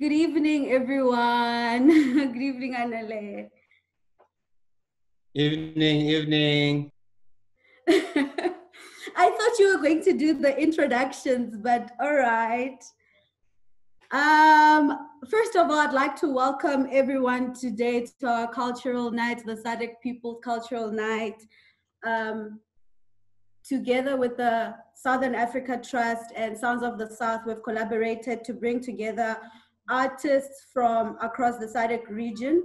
Good evening, everyone. Good evening, Anale. Evening. I thought you were going to do the introductions, but all right. First of all, I'd like to welcome everyone today to our cultural night, the SADC Peoples Cultural Night. Together with the Southern Africa Trust and Sounds of the South, we've collaborated to bring together artists from across the SADC region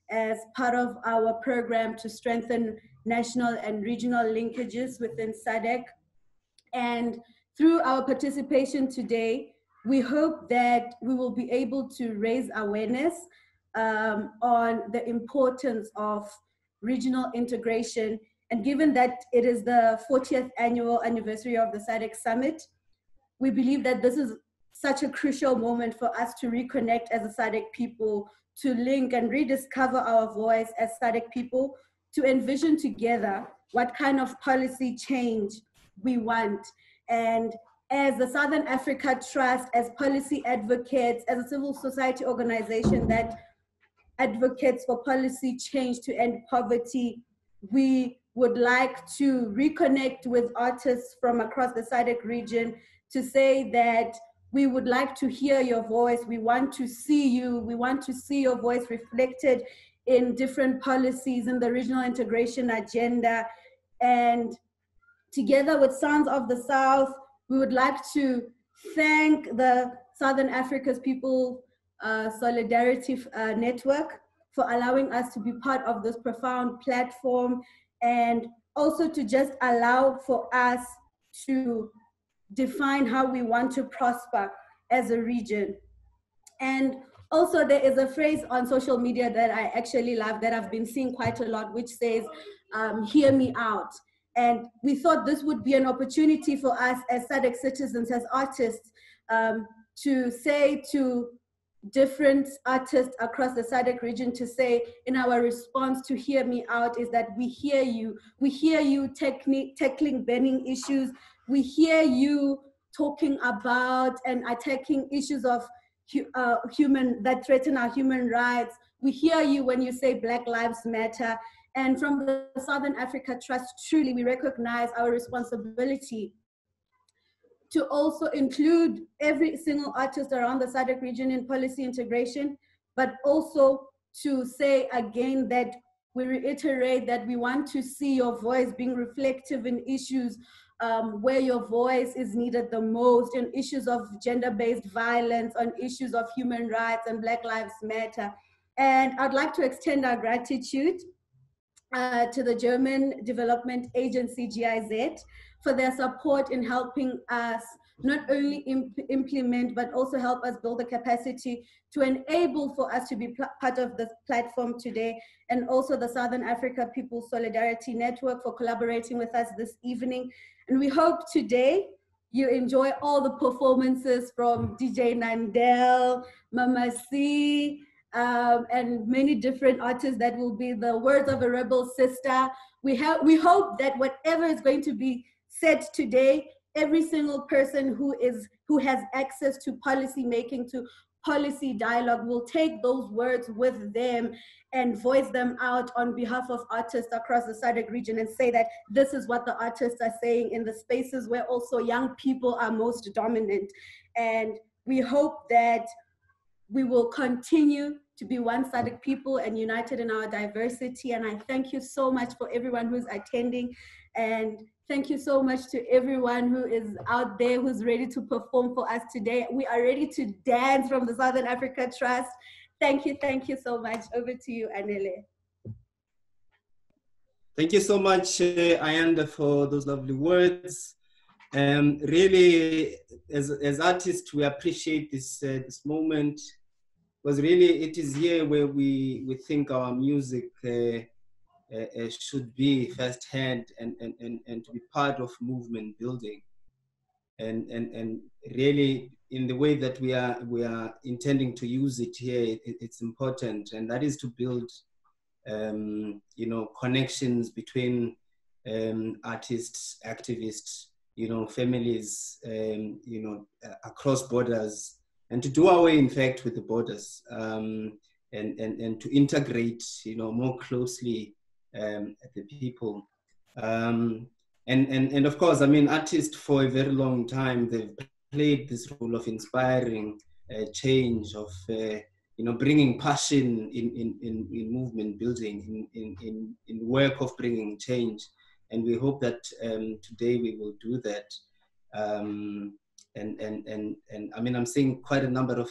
as part of our program to strengthen national and regional linkages within SADC. And through our participation today, we hope that we will be able to raise awareness on the importance of regional integration. And given that it is the 40th annual anniversary of the SADC Summit, we believe that this is such a crucial moment for us to reconnect as a SADC people, to link and rediscover our voice as SADC people, to envision together what kind of policy change we want. And as the Southern Africa Trust, as policy advocates, as a civil society organization that advocates for policy change to end poverty, we would like to reconnect with artists from across the SADC region to say that we would like to hear your voice. We want to see you. We want to see your voice reflected in different policies in the regional integration agenda. And together with Sounds of the South, we would like to thank the Southern Africa's People Solidarity Network for allowing us to be part of this profound platform, and also to just allow for us to define how we want to prosper as a region. And also there is a phrase on social media that I actually love, that I've been seeing quite a lot, which says, hear me out. And we thought this would be an opportunity for us as SADC citizens, as artists, to say to different artists across the SADC region, to say in our response to hear me out is that we hear you tackling burning issues, we hear you talking about and attacking issues of that threaten our human rights, we hear you when you say Black Lives Matter. And from the Southern Africa Trust, truly we recognize our responsibility to also include every single artist around the SADC region in policy integration, but also to say again that we reiterate that we want to see your voice being reflective in issues where your voice is needed the most, in issues of gender-based violence, on issues of human rights and Black Lives Matter. And I'd like to extend our gratitude to the German Development Agency, GIZ, for their support in helping us not only implement, but also help us build the capacity to enable for us to be part of this platform today, and also the Southern Africa Peoples Solidarity Network for collaborating with us this evening. And we hope today you enjoy all the performances from DJ Nandel, Mama C, and many different artists that will be the words of a rebel sister. We hope that whatever is going to be said today, every single person who has access to policy making, to policy dialogue, will take those words with them and voice them out on behalf of artists across the SADC region, and say that this is what the artists are saying in the spaces where also young people are most dominant. And we hope that we will continue to be one SADC people and united in our diversity. And I thank you so much for everyone who's attending. And thank you so much to everyone who is out there, who's ready to perform for us today. We are ready to dance from the Southern Africa Trust. Thank you so much. Over to you, Anele. Thank you so much, Ayanda, for those lovely words. Really, as artists, we appreciate this moment, because really it is here where we think our music should be firsthand and to be part of movement building, and really in the way that we are intending to use it here, it's important, and that is to build connections between artists, activists, families, across borders, and to do away, in fact, with the borders, and to integrate, more closely the people. And of course, I mean, artists for a very long time, they've played this role of inspiring change, of bringing passion in movement building, in work of bringing change. And we hope that today we will do that. And I mean, I'm seeing quite a number of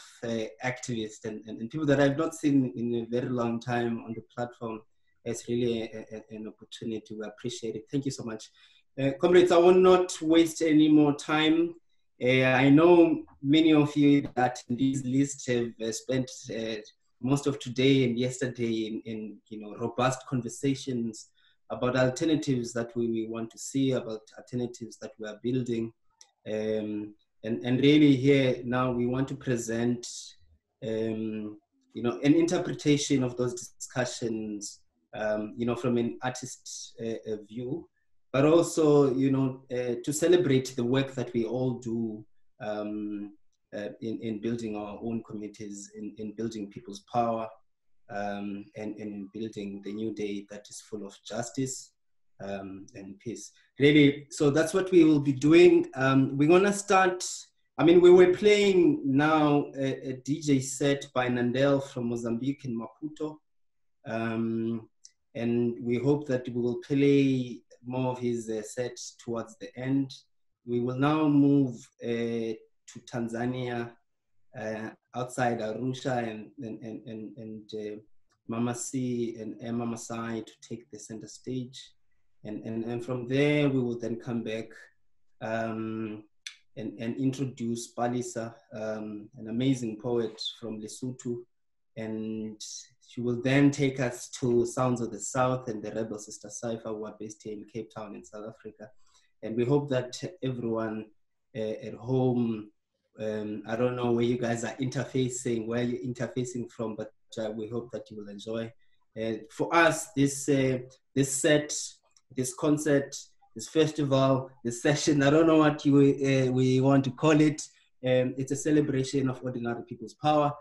activists and people that I've not seen in a very long time on the platform. It's really an opportunity. We appreciate it. Thank you so much. Comrades, I will not waste any more time. I know many of you that in this list have spent most of today and yesterday in robust conversations about alternatives that we want to see, about alternatives that we are building. And really here now we want to present an interpretation of those discussions, from an artist's view, but also, to celebrate the work that we all do in building our own communities, in building people's power, and in building the new day that is full of justice and peace. Really, so that's what we will be doing. We're gonna start, I mean, we were playing now a DJ set by Nandel from Mozambique in Maputo. And we hope that we will play more of his sets towards the end. We will now move to Tanzania, outside Arusha, and Mama C and Emma Masai to take the center stage. And from there, we will then come back and introduce Palisa, an amazing poet from Lesotho. And she will then take us to Soundz of the South and the Rebel Sister Cypher, who are based here in Cape Town in South Africa. And we hope that everyone at home, I don't know where you guys are interfacing, where you're interfacing from, but we hope that you will enjoy. For us, this set, this concert, this festival, this session, I don't know what we want to call it. It's a celebration of ordinary people's power.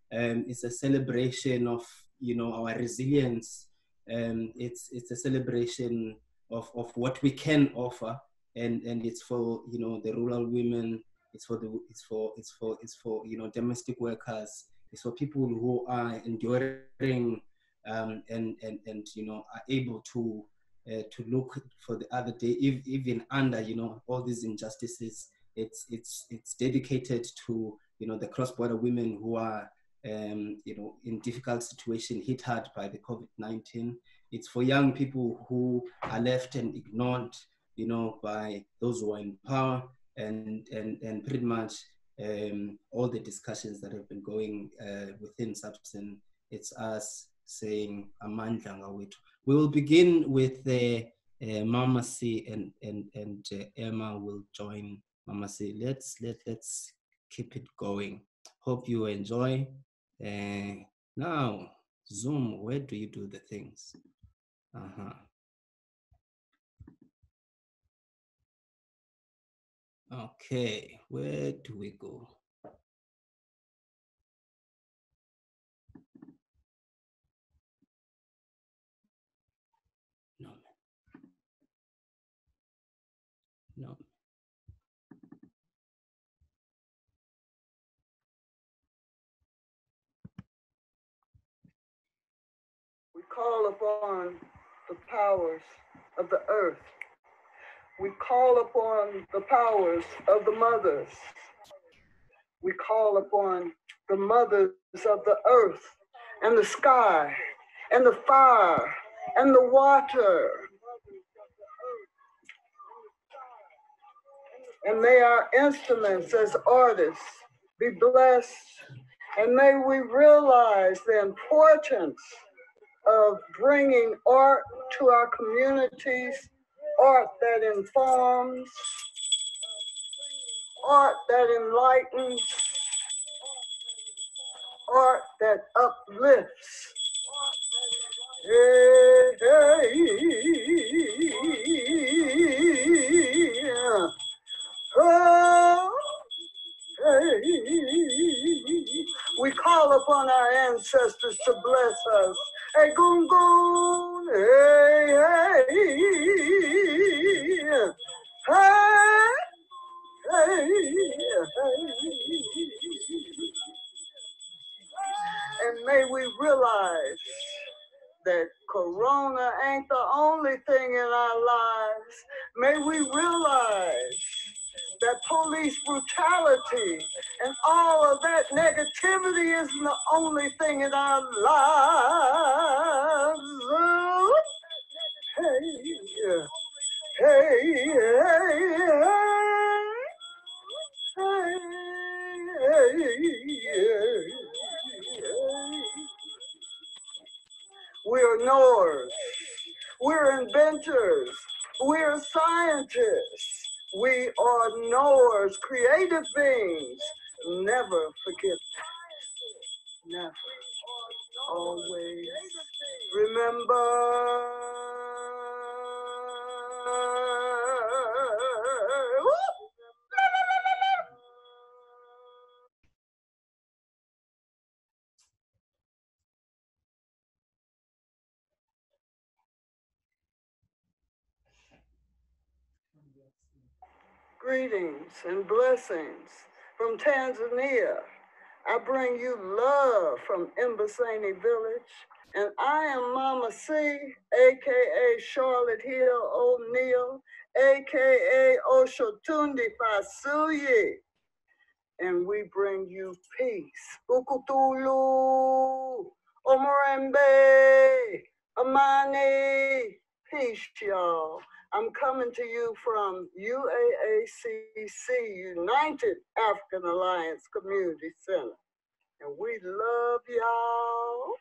It's a celebration of our resilience. It's a celebration of what we can offer, and it's for the rural women. It's for domestic workers. It's for people who are enduring and are able to look for the other day, even under all these injustices. It's dedicated to the cross-border women who are in difficult situation, hit hard by the COVID-19. It's for young people who are left and ignored, by those who are in power, and pretty much all the discussions that have been going within Substance. It's us saying amandla ngawethu. We will begin with Mama C and Emma will join Mama C. Let's keep it going. Hope you enjoy. Now, Zoom, where do you do the things? Okay, where do we go? No. We call upon the powers of the earth. We call upon the powers of the mothers. We call upon the mothers of the earth and the sky and the fire and the water. And may our instruments as artists be blessed, and may we realize the importance of bringing art to our communities, art that informs, art that enlightens, art that uplifts. Oh, upon our ancestors to bless us. Hey, goon, goon, hey, hey, hey, hey, hey. And may we realize that Corona ain't the only thing in our lives. May we realize that police brutality and all of that negativity isn't the only thing in our lives. Hey, hey, hey, hey. We're knowers, we're inventors, we're scientists, we are knowers, creative beings. Never forget that. Never. Always remember. Greetings and blessings from Tanzania. I bring you love from Embasani Village, and I am Mama C, aka Charlotte Hill O'Neal, aka Oshotundi Fasuye, and we bring you peace. Ukutulu, Omorembe, Amani, peace, y'all. I'm coming to you from UAACC, United African Alliance Community Center. And we love y'all.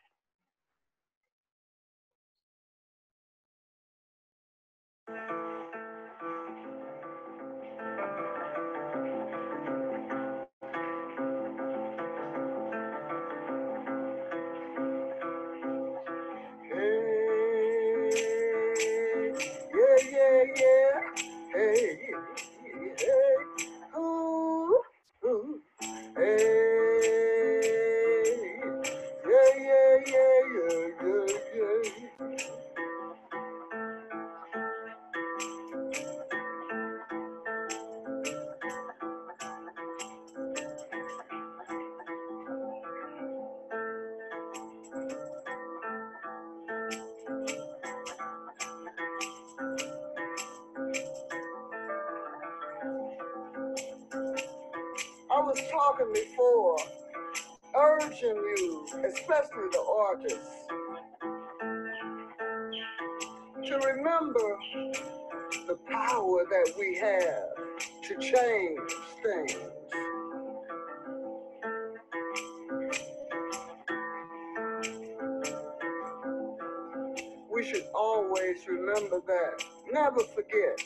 Hey, yeah, yeah, yeah. Hey, hey, ooh, ooh. Hey, yeah, yeah, yeah, yeah, yeah, yeah. I was talking before, urging you, especially the artists, to remember the power that we have to change things. We should always remember that. Never forget.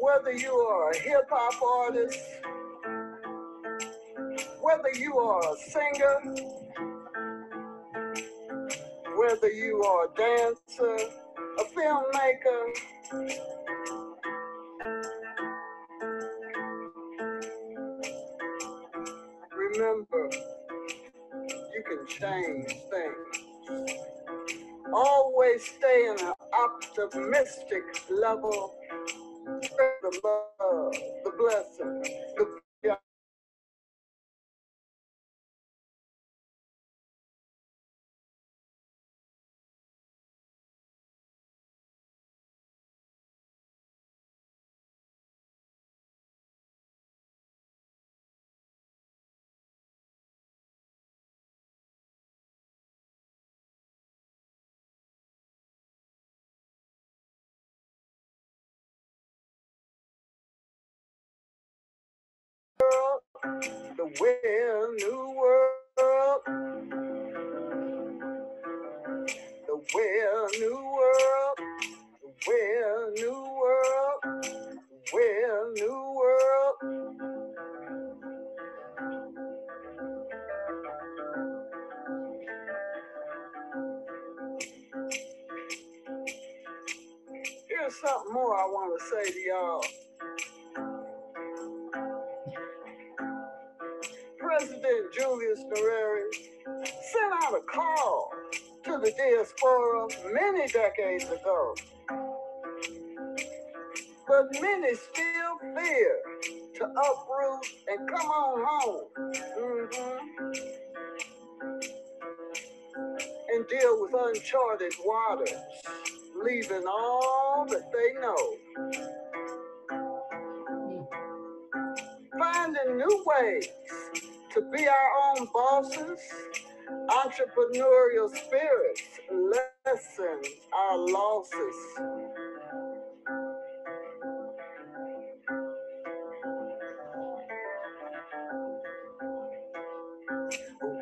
Whether you are a hip-hop artist, whether you are a singer, whether you are a dancer, a filmmaker, remember, you can change things. Always stay in an optimistic level. The love, the blessing, the the well new world, the well new world, the well new world, the well new world. Here's something more I want to say to y'all. President Julius Nyerere sent out a call to the diaspora many decades ago. But many still fear to uproot and come on home and deal with uncharted waters, leaving all that they know. Finding new ways to be our own bosses, entrepreneurial spirits lessen our losses.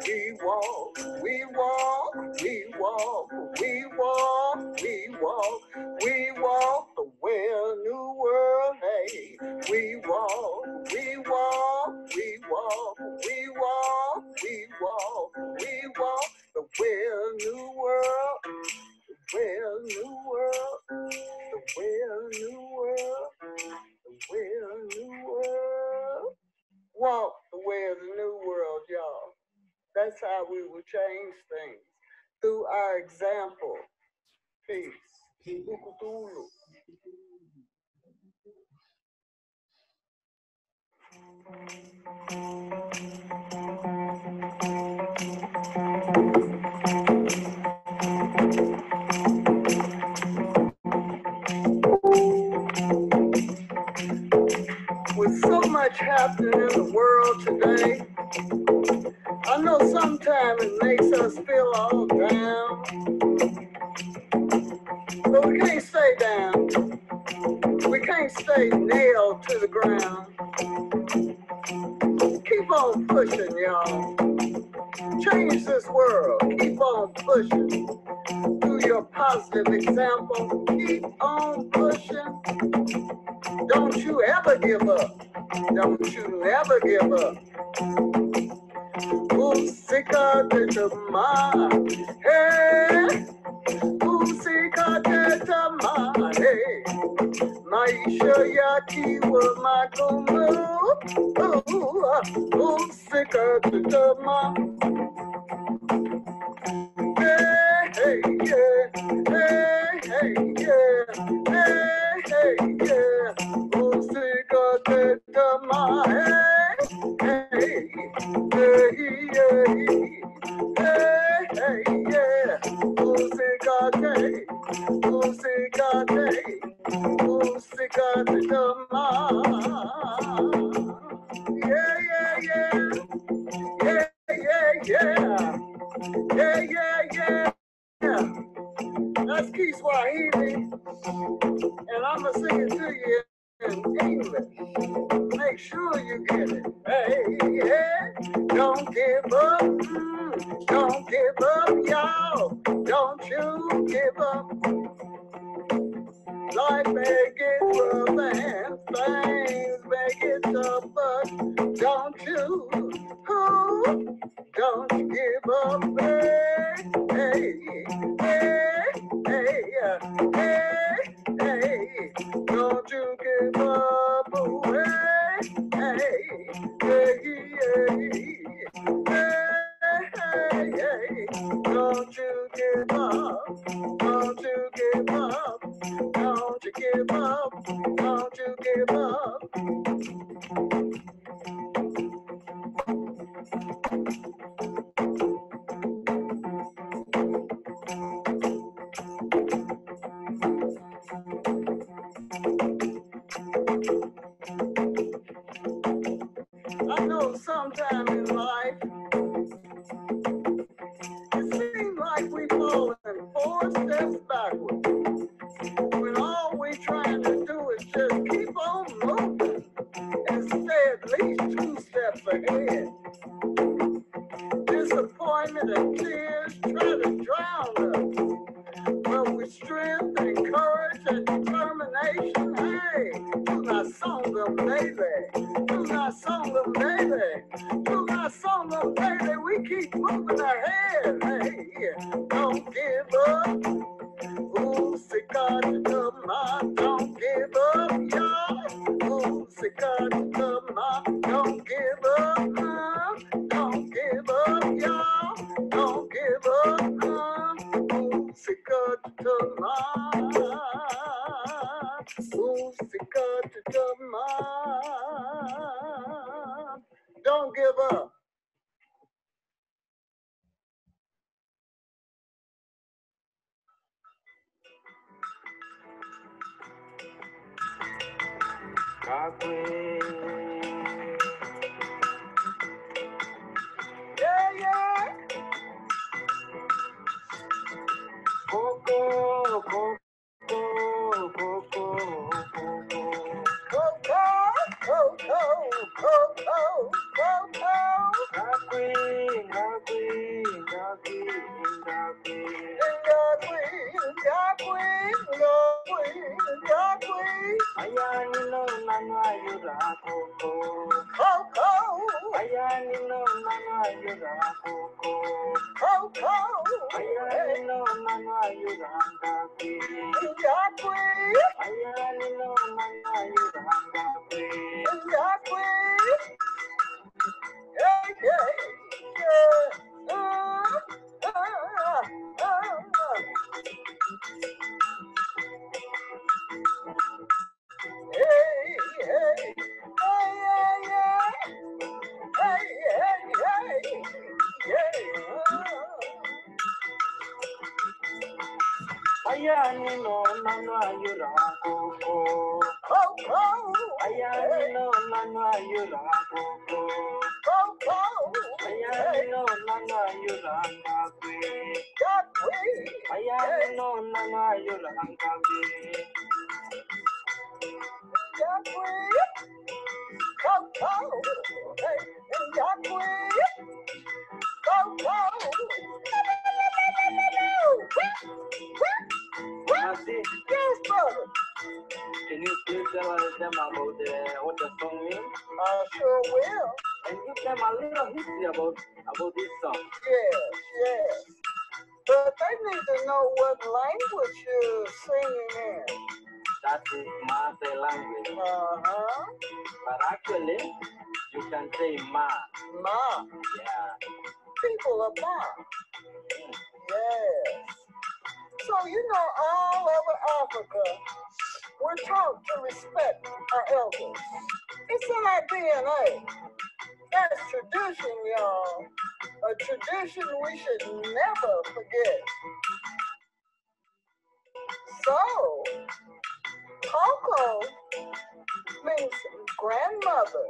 We walk, we walk, we walk, we walk, we walk, we walk the way a new world, hey. We walk, we walk, we walk, we walk, we walk, we walk the way a new world, the way a new world, the way a new world, the way a new world. Walk the way of the new world, y'all. That's how we will change things, through our example. Peace. Peace. With so much happening in the world today, I know sometimes it makes us feel all down, but we can't stay down. We can't stay nailed to the ground. Keep on pushing, y'all. Change this world. Keep on pushing. Through your positive example, keep on pushing. Don't you ever give up. Don't you never give up. Música de tomar, hey. Música de tomar, hey. Maisha yakiwa magumu. Música de tomar. Hey, hey, yeah. Hey, hey, yeah. Hey, hey, yeah. Música de tomar, hey. Hey, hey, yeah. Hey, hey, yeah. Música de, música de, música de tomar. Yeah, yeah, yeah. Yeah, yeah, yeah. Yeah, yeah, yeah. That's Kiswahili, and I'm gonna sing it to you in English. Make sure you get it. Hey, yeah. Don't give up. Don't give up, y'all. Don't you give up. Life may get rough and things may get tough, but don't you give up, hey, hey, hey, hey, hey, hey, don't you give up, hey, hey, hey, hey, hey, don't you give up, don't you give up, don't you give up, don't you give up. I know sometime in life, it seems like we've fallen 4 steps backwards, when all we're trying to do is just keep on moving and stay at least 2 steps ahead. Disappointment and tears try to drown us, but with strength and courage and determination, hey, do not song them, baby. Do not song them, baby. Do not song them, baby. We keep moving ahead, hey. Don't give up. Música de tomar. Don't give up, y'all. Música de tomar. Don't give up. Yeah, yeah. Coco, Coco, Coco, Coco, Coco, Coco, Coco. Yes, brother. Can you please tell them about what the song means? I sure will. And give them a little history about this song. Yes. But they need to know what language you're singing in. That is Maasai language. But actually, you can say Ma. Ma. Yeah. People are Ma. Yes. So, all over Africa, we're taught to respect our elders. It's in our DNA. That's tradition, y'all. A tradition we should never forget. So, Coco means grandmother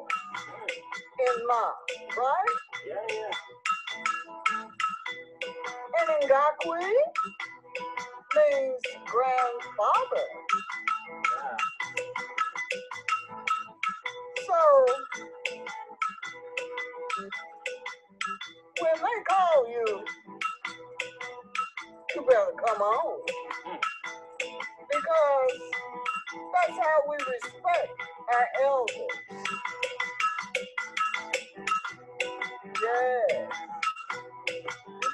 in Ma, right? Yeah. And Ngakwe means grandfather. Yeah. So, when they call you, you better come on. Because that's how we respect our elders. Yeah.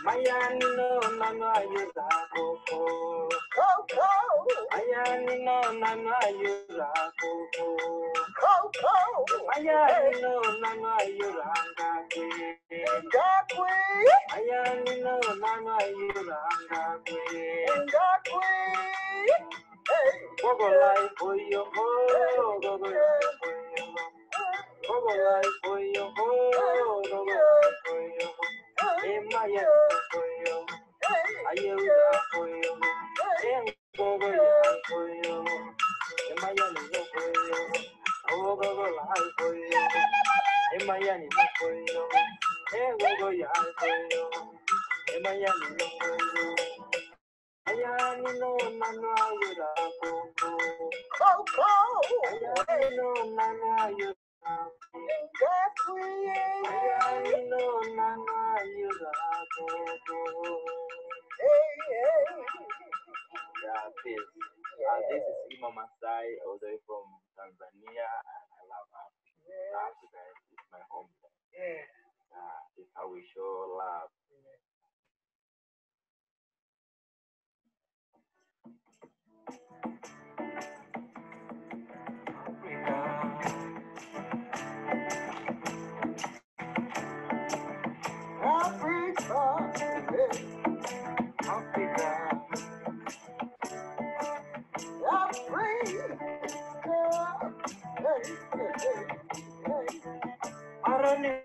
Mayanino nana yuza koko. Coco. Mayanino nana yuza koko. Coco. Mayanino nana yuza ngakwe. Ngakwe. Mayanino nana yuza ngakwe. Ngakwe. Hey. Gogo life for you, gogo life for you. Gogo life for you, gogo life for you. Maya for you, Ayuda for you, Gogo life for you. Maya for you, Gogo life for you. Maya for you, Gogo life for you. Maya for you. Ayani no nana yuda koko. Koko. Ayani no nana yuda koko. Ayani no nana yuda koko. Hey. Yeah, peace. This is Ima Masai, all the way from Tanzania, and I love Africa. Africa is my home. Yeah. It's how we show love. Running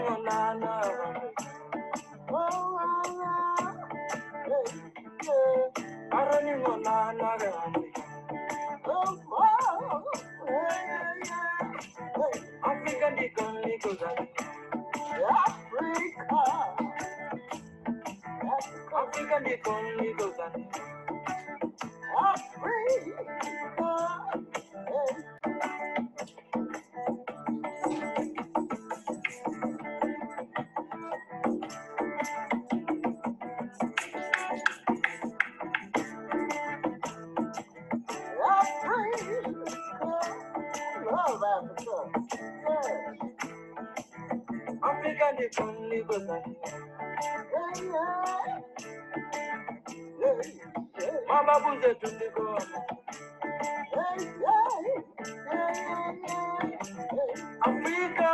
on African Nicholas. African Nicholas. Love Africa. African Nicholas. Mama Buze to the God. Africa.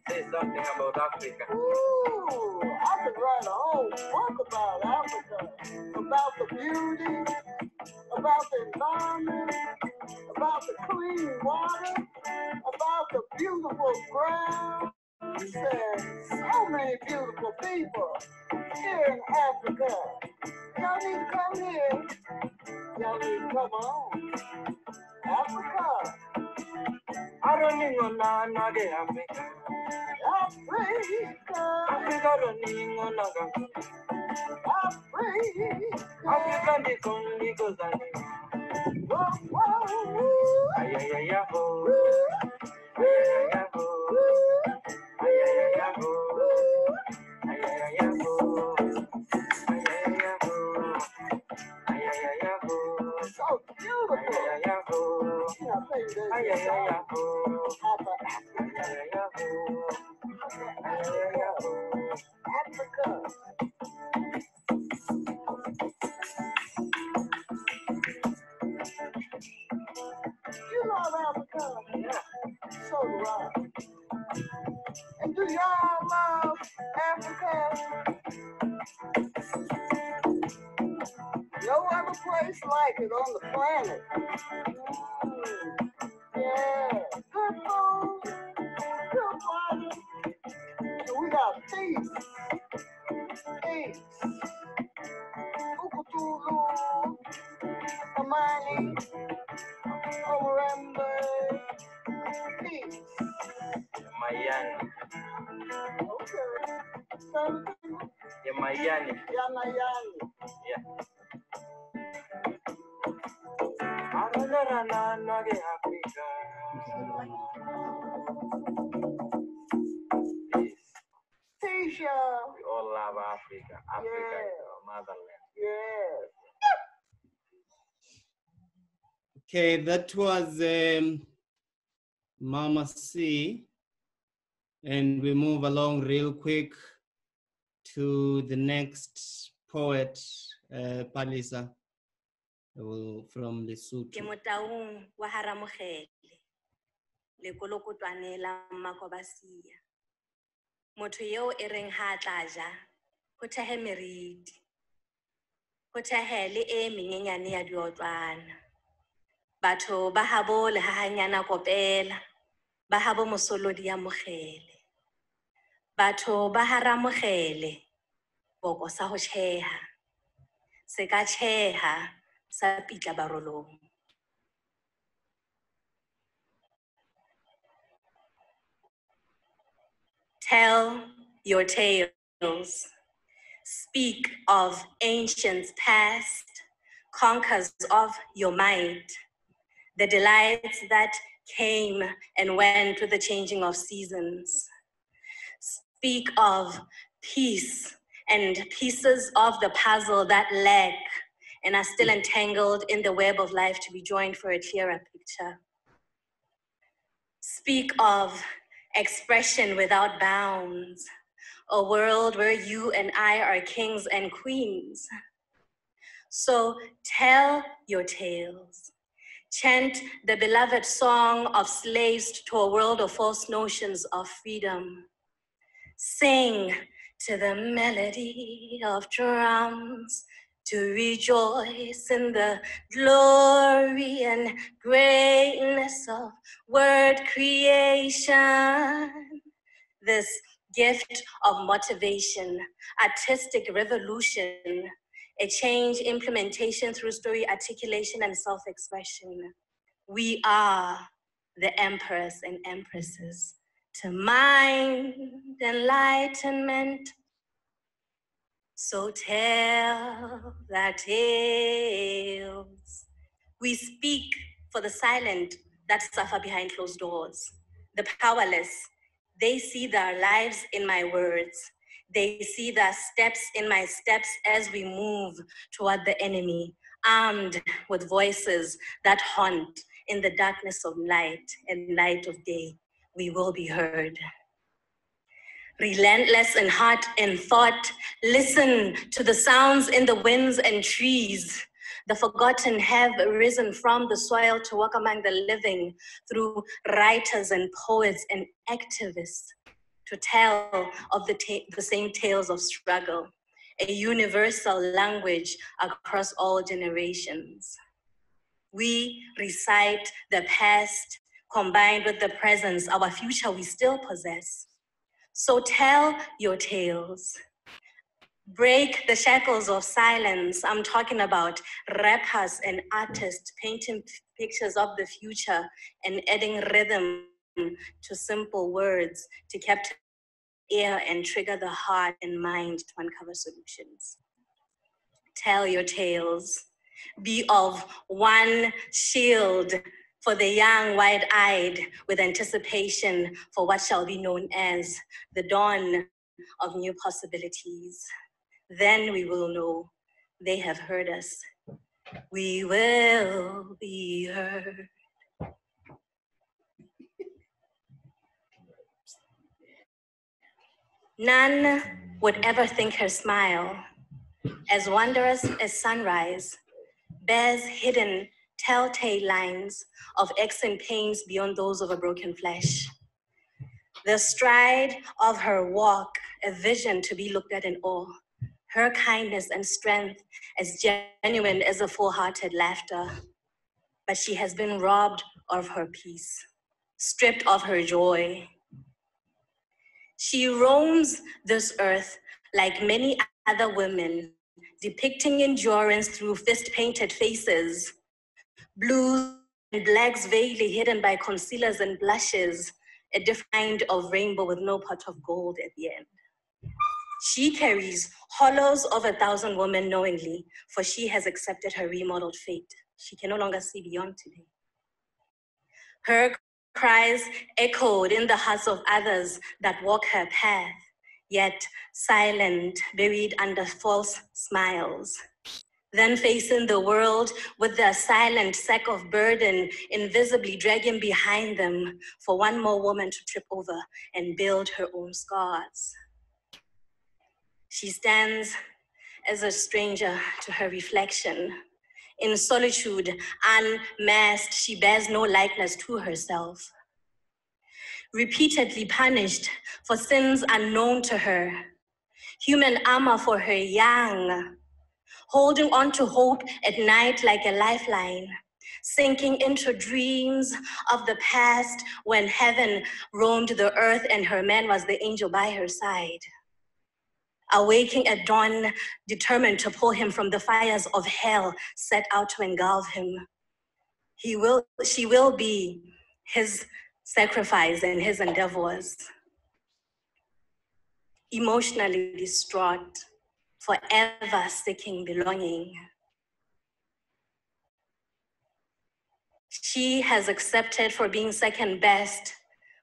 Say something about Africa. Ooh, I could write a whole book about Africa, about the beauty, about the environment, about the clean water, about the beautiful ground. There's so many beautiful people here in Africa. Y'all need to come here. Y'all need to come on. Africa. I don't need no Africa. Africa. Africa don't need no Africa. Africa need only goes on. Whoa, whoa, ay, ay, ay, ay, ho. Ay, ay, ay, ay, ho. Ay, ay, ay, ay, ho. Ay, ay, ay, ay, ho. Ay, ay, ay, ay, ho. Ay, ay, ay, ay, ho. So beautiful. Ay, ay, ay, ho. Ay, ay, ay, ay, ho. Ay, ay, ay, ay, ho. Ay, ay, ay, ay, ho. Africa. You love Africa. Yeah. So do I. And do y'all love Africa? No other place like it on the planet. Yeah. Good food, good water, and we got peace. Peace. Ukutulu, Amani, Omarembe, peace. Mayani. Okay. Yeah, Mayani. Yeah, Mayani. Yeah. Africa. Peace, y'all. We all love Africa. Africa is our motherland. Yes. Okay, that was Mama C, and we move along real quick to the next poet, Palisa, from Lesotho. Ke motaung wa Haramogele, lekolokotwane la Makobasia. Motho yeo e reng ha tla ja, ho thehe meriti. Ho thehe le e menyenyane ya diotlwana. Batho ba habo le hahanyana kopela, ba habo mosolodi ya mogele. Batho ba Haramogele, boko sa ho tjheha. Se ka tjheha sa pitla barolong. Tell your tales. Speak of ancients past, conquers of your might, the delights that came and went with the changing of seasons. Speak of peace and pieces of the puzzle that lack and are still entangled in the web of life to be joined for a clearer picture. Speak of expression without bounds, a world where you and I are kings and queens. So tell your tales. Chant the beloved song of slaves to a world of false notions of freedom. Sing to the melody of drums, to rejoice in the glory and greatness of word creation. This gift of motivation, artistic revolution, a change implementation through story articulation and self-expression. We are the emperors and empresses to mind enlightenment. So tell their tales. We speak for the silent that suffer behind closed doors, the powerless. They see their lives in my words. They see their steps in my steps as we move toward the enemy, armed with voices that haunt in the darkness of night and light of day. We will be heard. Relentless in heart and thought, listen to the sounds in the winds and trees. The forgotten have risen from the soil to walk among the living through writers and poets and activists to tell of the same tales of struggle, a universal language across all generations. We recite the past combined with the presence, our future we still possess. So tell your tales. Break the shackles of silence. I'm talking about rappers and artists painting pictures of the future and adding rhythm to simple words to capture the ear and trigger the heart and mind to uncover solutions. Tell your tales. Be of one shield for the young, wide-eyed, with anticipation for what shall be known as the dawn of new possibilities. Then we will know they have heard us. We will be heard. None would ever think her smile, as wondrous as sunrise, bears hidden telltale lines of aches and pains beyond those of a broken flesh. The stride of her walk, a vision to be looked at in awe. Her kindness and strength as genuine as a full-hearted laughter. But she has been robbed of her peace, stripped of her joy. She roams this earth like many other women, depicting endurance through fist-painted faces, blues and blacks vaguely hidden by concealers and blushes, a different kind of rainbow with no pot of gold at the end. She carries hollows of 1,000 women knowingly, for she has accepted her remodeled fate. She can no longer see beyond today. Her cries echoed in the hearts of others that walk her path, yet silent, buried under false smiles. then facing the world with their silent sack of burden invisibly dragging behind them for one more woman to trip over and build her own scars. She stands as a stranger to her reflection. In solitude, unmasked, she bears no likeness to herself. Repeatedly punished for sins unknown to her, human armor for her young, holding on to hope at night like a lifeline, sinking into dreams of the past when heaven roamed the earth and her man was the angel by her side. Awaking at dawn, determined to pull him from the fires of hell, set out to engulf him. She will be his sacrifice and his endeavors. Emotionally distraught, forever seeking belonging. She has accepted for being second best,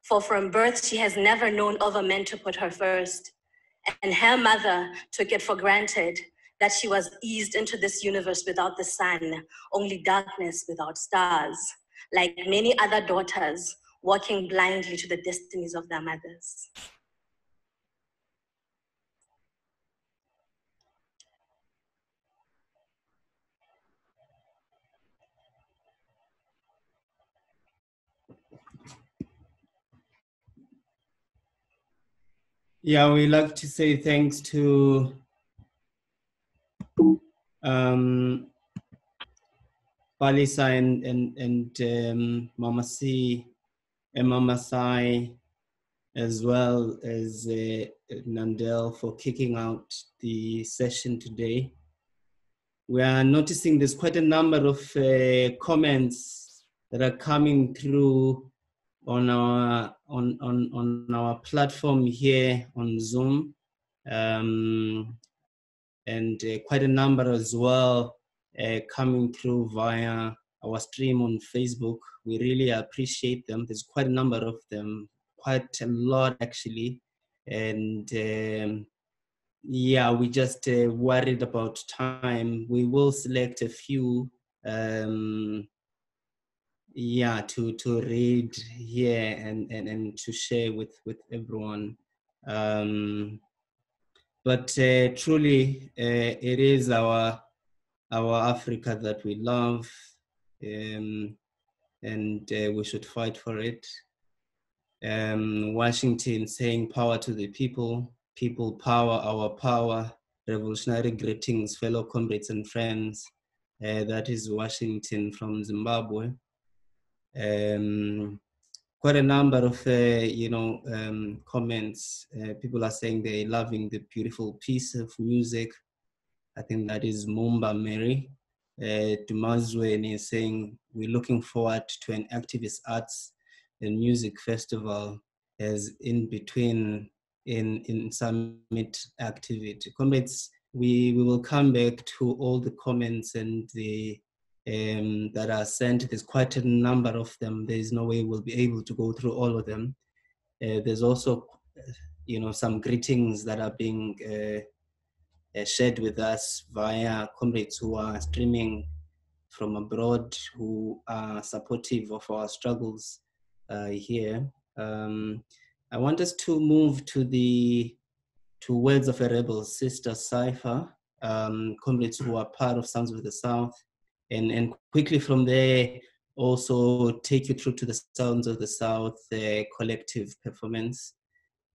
for from birth she has never known of a man to put her first. And her mother took it for granted that she was eased into this universe without the sun, only darkness without stars, like many other daughters walking blindly to the destinies of their mothers. Yeah, we like to say thanks to Palisa and Mama C and Mama Sai, as well as Nandel for kicking out the session today. We are noticing there's quite a number of comments that are coming through on our platform here on Zoom, and quite a number as well coming through via our stream on Facebook. We really appreciate them. There's quite a number of them, quite a lot actually, and yeah, we just worried about time. We will select a few yeah, to read here and to share with everyone. But truly, it is our Africa that we love, and we should fight for it. Washington saying power to the people, people power, our power, revolutionary greetings, fellow comrades and friends. That is Washington from Zimbabwe. Quite a number of comments. People are saying they're loving the beautiful piece of music. I think that is Mumba Mary. Dumazweni is saying we're looking forward to an activist arts and music festival as in between in summit activity. Comrades, we will come back to all the comments and the that are sent. There's quite a number of them. There's no way we'll be able to go through all of them. There's also, some greetings that are being shared with us via comrades who are streaming from abroad, who are supportive of our struggles here. I want us to move to Words of a Rebel, Sister Cypher, comrades who are part of Sounds of the South, and quickly from there also take you through to the Sounds of the South collective performance.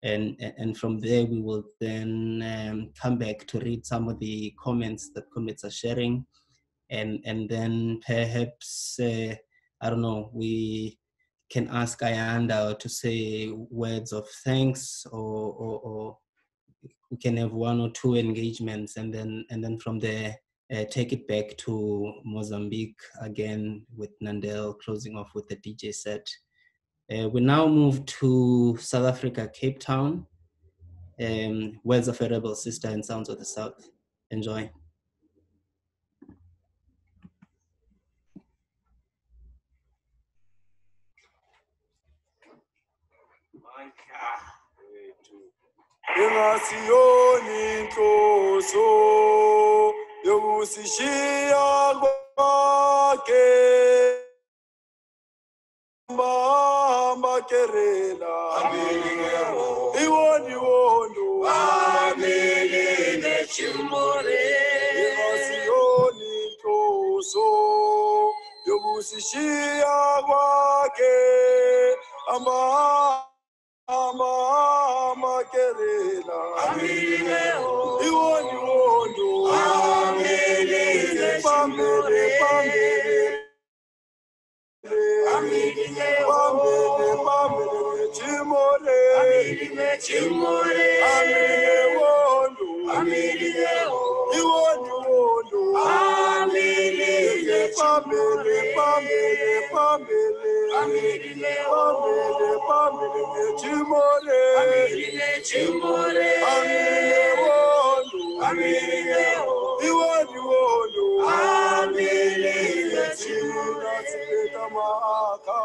And from there, we will then come back to read some of the comments that comrades are sharing. And then perhaps, I don't know, we can ask Ayanda to say words of thanks, or we can have one or two engagements, and then from there, take it back to Mozambique again with Nandel closing off with the DJ set. We now move to South Africa, Cape Town. Words of a Rebel, Sister and Sounds of the South. Enjoy. Ingasioni inhloso Yobusishia kwake Mama kerela Iwoni wondo Amilile chimore Imasioni toso Yobusishia kwake Mama kerela Iwoni wondo Amilile chimore Chimore, Amile wondo, Amile wondo, Amile pamele, Chimore, Chimore, Amile wondo, Amile wondo, Amile Chimore, Maka,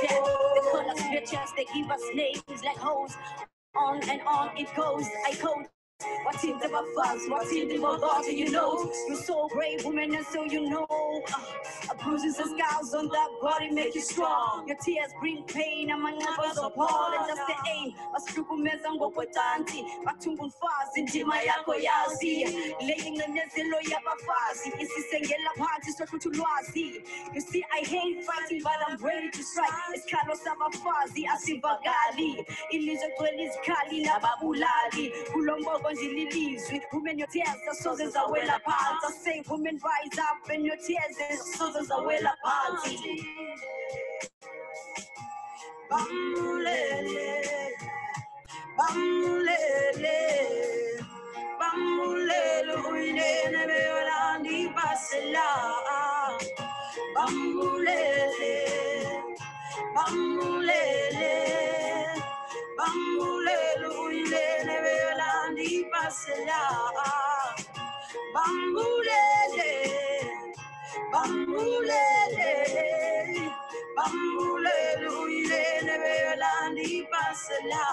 They call us bitches, they give us names like hoes. On and on it goes. I code. What in them a fuzz, what in them a lot, you know. You're so brave, woman, and so you know. Bruises and scars on that body make you strong. Your tears bring pain, and my numbers appall. And just the aim, a scruple mess and go with auntie. Batungun fast in Jima Yako Yazi. Laying the Nezelo Yabafazi. Is this Engela party circle to Loazi? You see, I hate fighting, but I'm ready to strike. It's Carlos Abafazi, Asivagali. Illusion to Elis Kali, Nababulali. Kulombo. Women, your tears, the soldiers are well apart. I say, women, rise up, and your tears, the soldiers are well apart. Bamulele, Bamulele, Bamulele, Uine, Nebeolandi, Basela, Bamulele, Bamulele, Bamulele, Uine, Nebeolandi, Basela, Bamulele, Bamulele, Bamulele, Uine, Nebeolandi, Basela.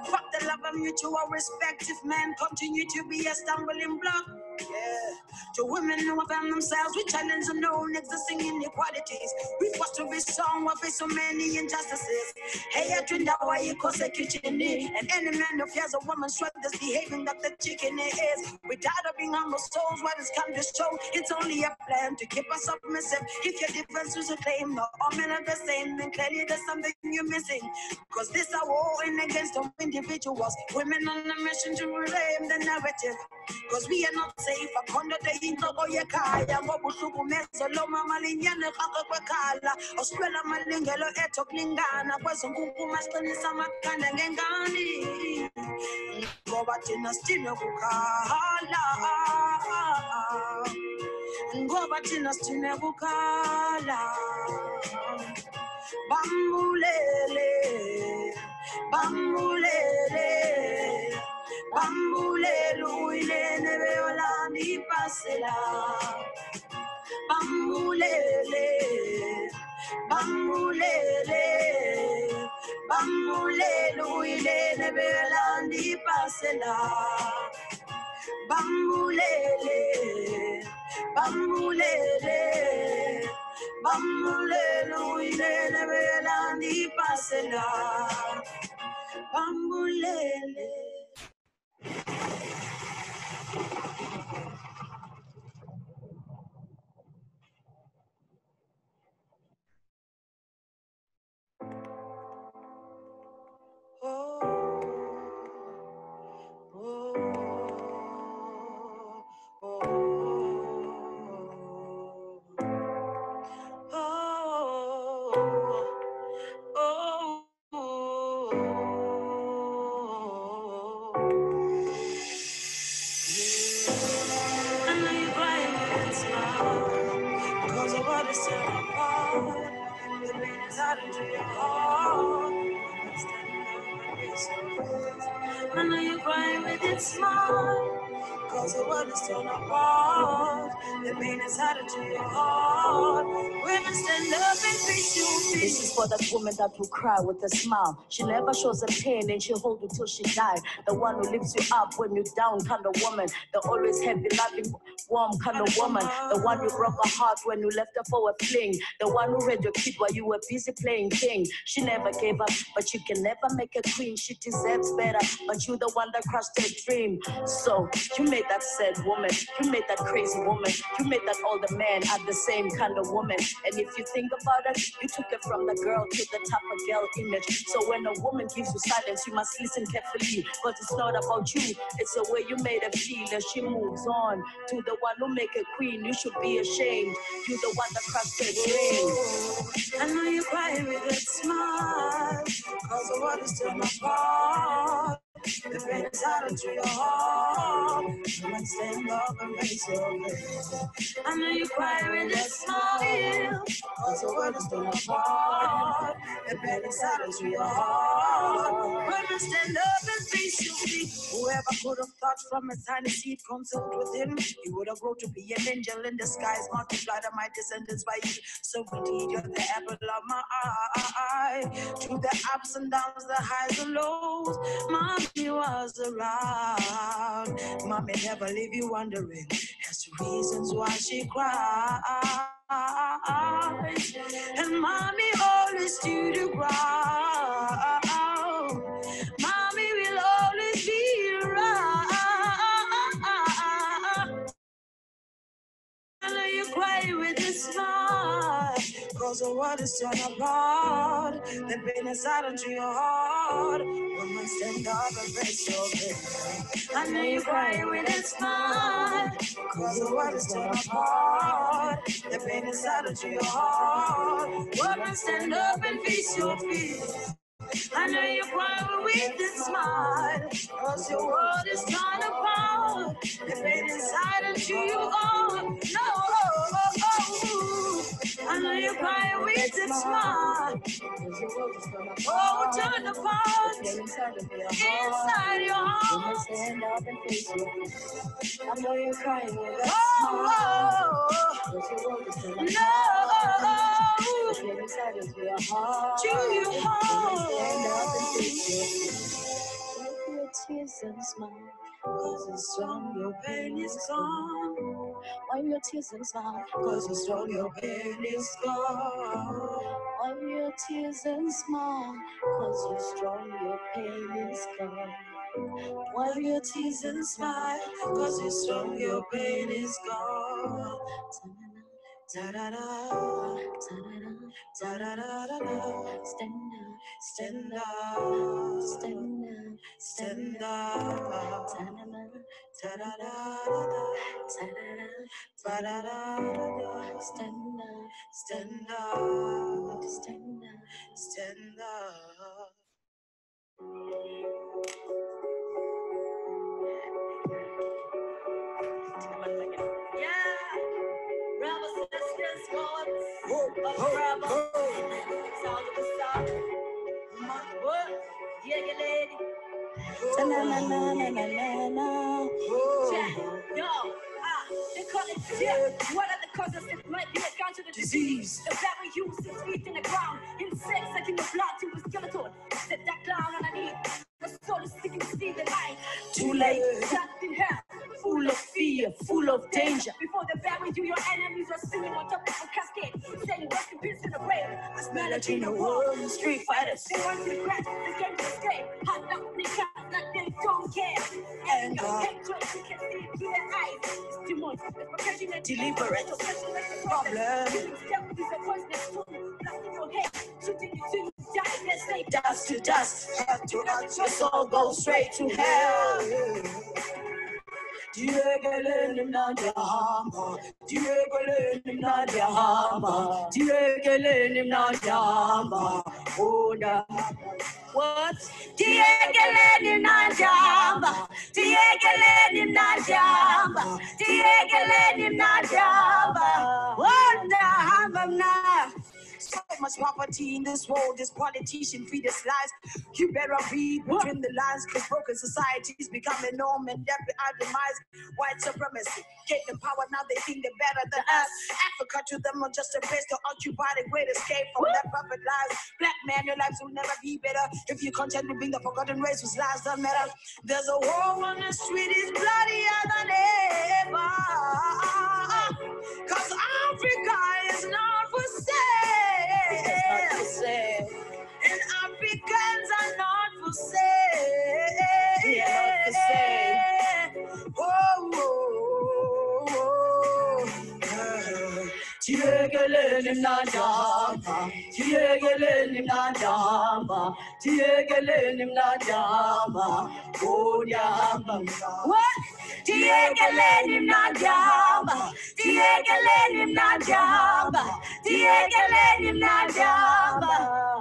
Fuck the love and mutual respect. If men continue to be a stumbling block, yeah. To women who have found themselves with challenges of known existing inequalities. We forced to be strong, we face so many injustices. Hey, I turned out why you cause a kitchen. And any man who fears a woman's strength is behaving like the chicken is. We tired of being humble souls, what is come to show? It's only a plan to keep us submissive. If your defense was a claim, no, all men are the same, then clearly there's something you're missing. Cause this a war in against all individuals. Women on a mission to reclaim the narrative. Cause we are not safe. I conda the intogo yakaya. Mobusuku meso loma malinyane kaka kwekala. Oswela malingelo eto klingana. Kwezo nguku maskani samakanda ngengani. Ngoba tina stino kukala. ngoba thina sinebukhala bambulele bambulele bambulele uyilene beyolanda ipasela bambulele bambulele bambulele uyilene beyolanda ipasela bambulele bambulele bambulele uyilene beyolanda ipasela bambulele. I know you're crying with it smile, cause the world is torn apart. The pain is added to your heart. Women stand up and face you. This is for that woman that will cry with a smile. She never shows a pain and she hold you till she died. The one who lifts you up when you're down kind of woman. The always heavy, loving, warm kind of woman. The one who broke her heart when you left her for a fling. The one who read your kid while you were busy playing king. She never gave up, but you can never make a queen. She deserves better, but you're the one that crushed her dream. So you made that sad woman, you made that crazy woman, you made that older man are the same kind of woman. And if you think about it, you took it from the girl to the top of girl image. So when a woman gives you silence, you must listen carefully, but it's not about you, it's the way you made her feel. As she moves on to the one who make her queen, you should be ashamed. You're the one that crushed her dream. I know you're crying with that smile, cause the world is torn apart. The pain is out into your heart. You must stand up and face your face. I know you're crying with that smile, cause the world is torn apart. The pain is out into your heart. Women stand up and face your feet. Whoever could have thought from a tiny seed conceived within, he would have grown to be an angel in disguise, multiplied on my descendants by you. So indeed, you're the apple of my eye. Through the ups and downs, the highs and lows, Mommy was around. Mommy never leave you wondering as to reasons why she cries. And Mommy always stood your ground. Mommy will always be around. I know you cry with a smile, cause the world is torn apart. The pain is out into your heart. Woman, stand up and face your pain. I know you cry with a smile, cause the world is torn apart. The pain is out into your heart. Woman, stand up and face your fears. I know you're crying with a smile, cause your world is torn apart. The pain inside and you gone. No, I know you're crying with a smile. Oh, turn apart inside your heart. Stand up and face it. I know you're crying with a smile. No, inside of your heart. To your heart. Stand up and face it. Wipe your tears and smile, cause it's strong, your pain is gone. Wipe your tears and smile, cause it's strong, your pain is gone. Wipe your tears and smile, cause you're strong, your pain is gone. Wipe your tears and smile, cause you're strong, your pain is gone. Ta-da-da, ta-da-da, ta-da-da-da-da. Stand up, stand up, stand up, stand up. Ta-da-da, ta-da-da-da-da, ta-da-da, ta-da-da-da-da. Stand up, stand up, stand up, stand up. Yeah. They call it death. What are the causes that might be account to the disease? The very use 6 feet in the ground. Insects sucking the blood to a skeleton. Set that clown underneath. The soul is seeking to see the light. Too late, trapped in hell. Full of fear, full of danger. Before they bury you, your enemies are singing on top of a cascade. Saying rest in peace in the grave. As melody in the world, street fighters. They want to regret, they can't escape. Hot luck, they can't, like they don't care. Anger, hatred, you can see it through their eyes. It's demons, it's perpetuating a deliberate problem. Killing is a poisonous tool. Blasting your head, shooting you till you die. Then say dust to dust, earth to earth, your soul goes straight to hell. Diegeleni mnajahamba, diegeleni mnajahamba, diegeleni mnajahamba, oda. What? Diegeleni mnajahamba, diegeleni mnajahamba, diegeleni mnajahamba, oda hamba mna. So much poverty in this world, this politician feed us lies. You better read between the lines, cause broken societies become a norm and death our demise. White supremacy, getting power, now they think they're better than us. Africa to them are just a place to occupy, the great escape from that puppet lies. Black man, your lives will never be better if you continue to being the forgotten race whose lives don't matter. There's a war on the street, it's bloodier than ever. Cause Africa is not for sale. And Africans are not for sale. We are not for sale. Diegeleni mnajahamba, diegeleni mnajahamba, diegeleni mnajahamba, odyahamba. What? Diegeleni mnajahamba, diegeleni mnajahamba, diegeleni mnajahamba,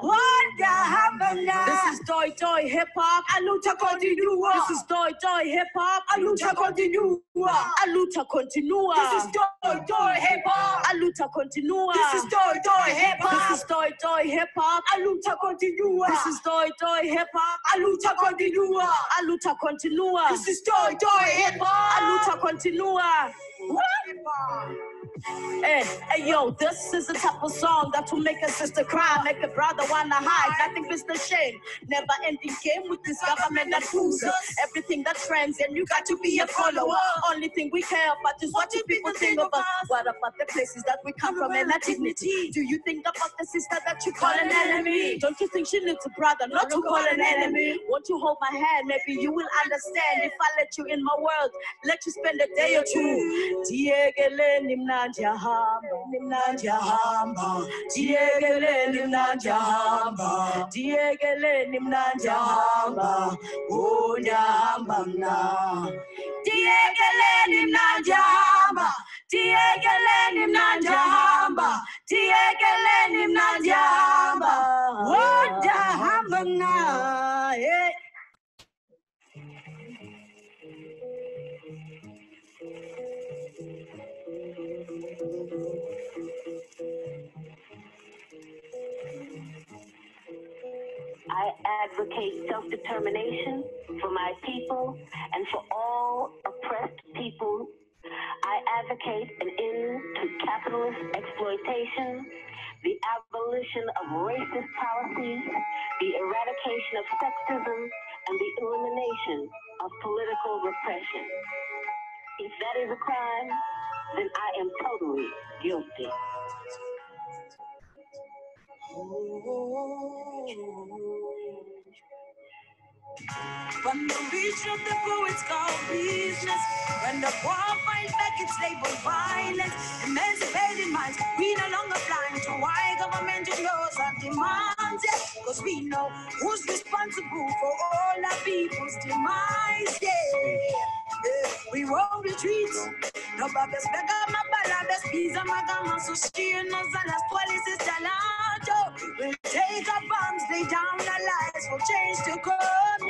odyahamba. This is Doi Doi Hip Hop. Aluta continua. This is Doi Doi Hip Hop. Aluta continua. Aluta continua. This is Doi Doi Hip Hop. Aluta continua. This is Doi Doi Hip Hop. This is Doi Doi Hip Hop. Aluta continua. This is Doi Doi Hip Hop. Aluta continua. Aluta continua. This is Doi Doi Hip Hop. Aluta continua. Hey, yo, this is the type of song that will make a sister cry, make a brother wanna hide. Nothing is the shame. Never ending game with this government that fools us. Everything that trends, and you got to be a follower. Only thing we care about is what do people think of us. What about the places that we come from and our dignity? Do you think about the sister that you call an enemy? Don't you think she needs a brother, not to call an enemy? Won't you hold my hand? Maybe you will understand if I let you in my world, let you spend a day or two. Diegeleni mnajahamba, mnajahamba, diegeleni mnajahamba, diegeleni mnajahamba, odyahamba mna. Diegeleni mnajahamba, diegeleni mnajahamba, diegeleni mnajahamba, odyahamba mna. I advocate self-determination for my people and for all oppressed people. I advocate an end to capitalist exploitation, the abolition of racist policies, the eradication of sexism, and the elimination of political repression. If that is a crime, then I am totally guilty. From the reach of the poets called business, when the poor fight back, it's labeled violence. Emancipated minds, we no longer blind to why governmental laws are demands. Cause we know who's responsible for all our people's demise. We roll the streets. No babes bega mabala bes pizza magama so she knows that las policies talato. We'll take our bombs, lay down our lives for change to come.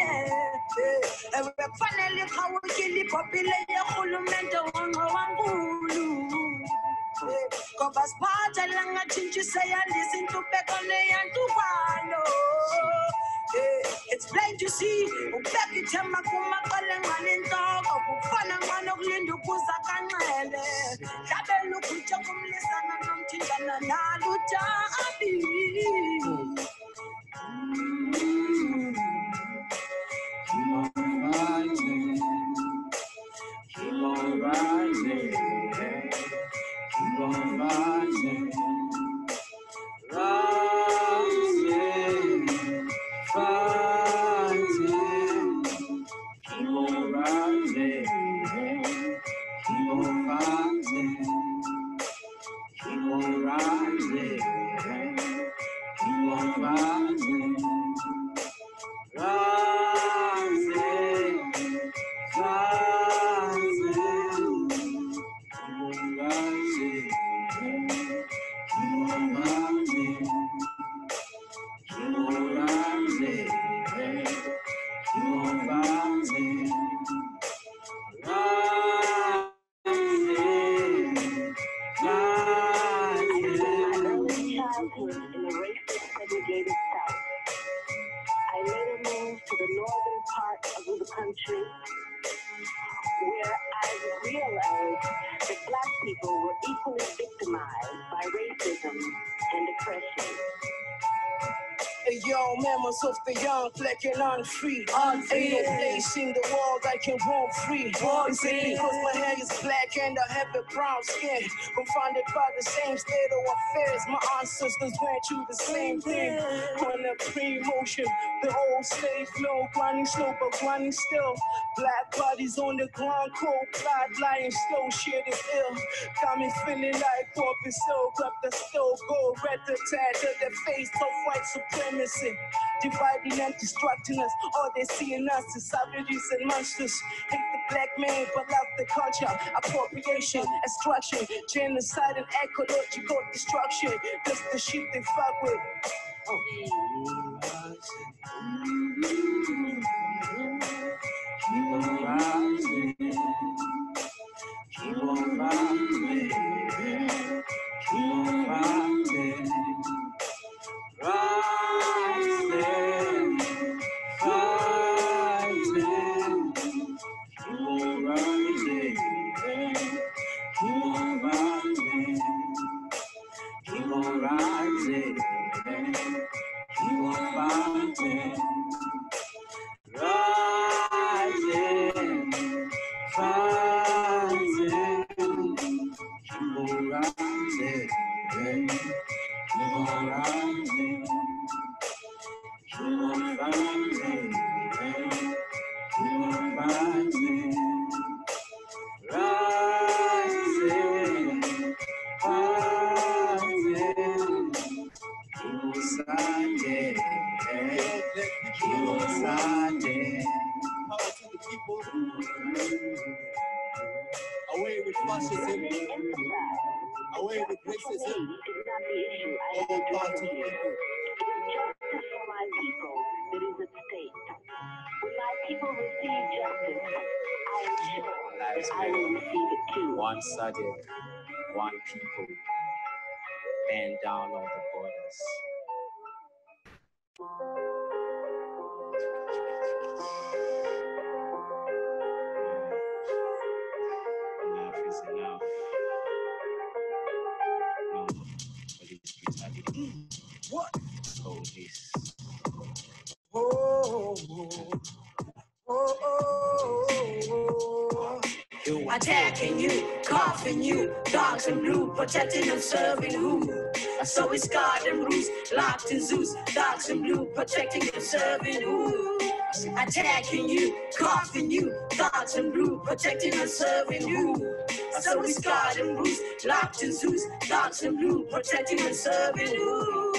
And we're finally how we kill the population. Hulumento wango wangulu. Cause part alanga chinchu say and listen to pekone and to follow. It's plain to see. Ubeki tema kumakale ngalintoko. Kufana ngano kulindu kuza kanele. Dabelu kucha kumlisana namtindana naluta abi. Keep on fighting. Keep on rising. Keep on fighting. Rising. Fighting. Keep on rising. Keep on fighting. Keep on rising. Keep on fighting. Rising. Rising. Keep on rising. Keep on rising. Keep on rising. Keep on rising. Childhood in a racist, segregated South. I later moved to the northern part of the country, where I realized that Black people were equally victimized by racism and oppression. Hey, yo, members of the young, black and unfree. Ain't no place in the world I can roam free. Is it because my hair is black and I have a brown skin? Confounded by the same state of affairs. My ancestors went through the same thing. On a pre-motion, the old slave flow, grinding slow but grinding still. Black bodies on the ground, cold blood, lying slow, shit is ill. Got me feeling like corporate soul, grab the stove, go red the tat of the face, tough white supremacy. Dividing and destructing us, all they see in us is savages and monsters. Hate the black man, but love the culture. Appropriation, extraction, genocide and ecological destruction. That's the shit they fuck with. Keep on rising. Keep on rising. Keep on rising. Rising. Fighting. Keep on rising. Keep on rising. Keep on rising. Keep on fighting. Rising. Fighting. Keep on rising. Keep on rising. Keep on fighting. Keep on fighting. Rising. Fighting. Keep on siding. Keep on siding. Power to the people. Away with fascism. Away with racism. All power to the people. Justice for my people that is at stake. When my people receive justice, I am sure that I will receive it too. One SADC, one people. Bend down all the borders. Enough is enough. No police brutality. What? Police. Oh, oh, oh, oh. Attacking you, coughing you, dogs in blue, protecting and serving who? So it's God and Bruce, locked in zoos, dogs in blue, protecting and serving who? Attacking you, coughing you, dogs in blue, protecting and serving who? So it's God and Bruce, locked in zoos, dogs in blue, protecting and serving who?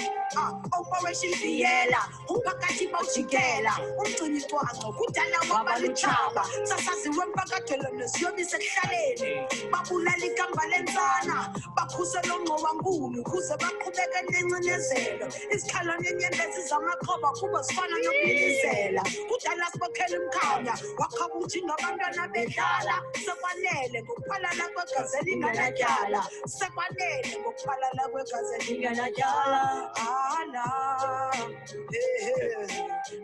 Operation Viela, umpakathi bawujikela, umgcinisiwa ngokudala wabalutshaba, sasaziwe mpakadelo nesiyobisa ekuhlaleni, babulala igamba lenzana, bakhusela ongqowankulu, kuze baqhubeke nencinezelo, izikhalo nenyembezi zamakhoba kuba zifana nokubhilizela, kudala sibokhela umkhanya, wakhabuthi ngabantwana bedlala, sekwanele ngokuphalala kwegazi elinganatyala, sekwanele ngokuphalala kwegazi elinganatyala.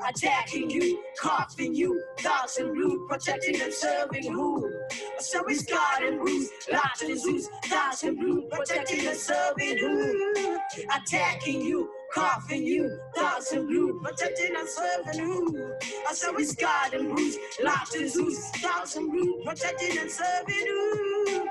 Attacking you, coughing you, dogs and blue, protecting and serving who? So we scarred and bruised, locked and Zeus, dogs and blue, protecting and serving who? Attacking you, coughing you, dogs and blue, protecting and serving who? So we scarred and bruised, locked and Zeus, dogs and blue, protecting and serving who?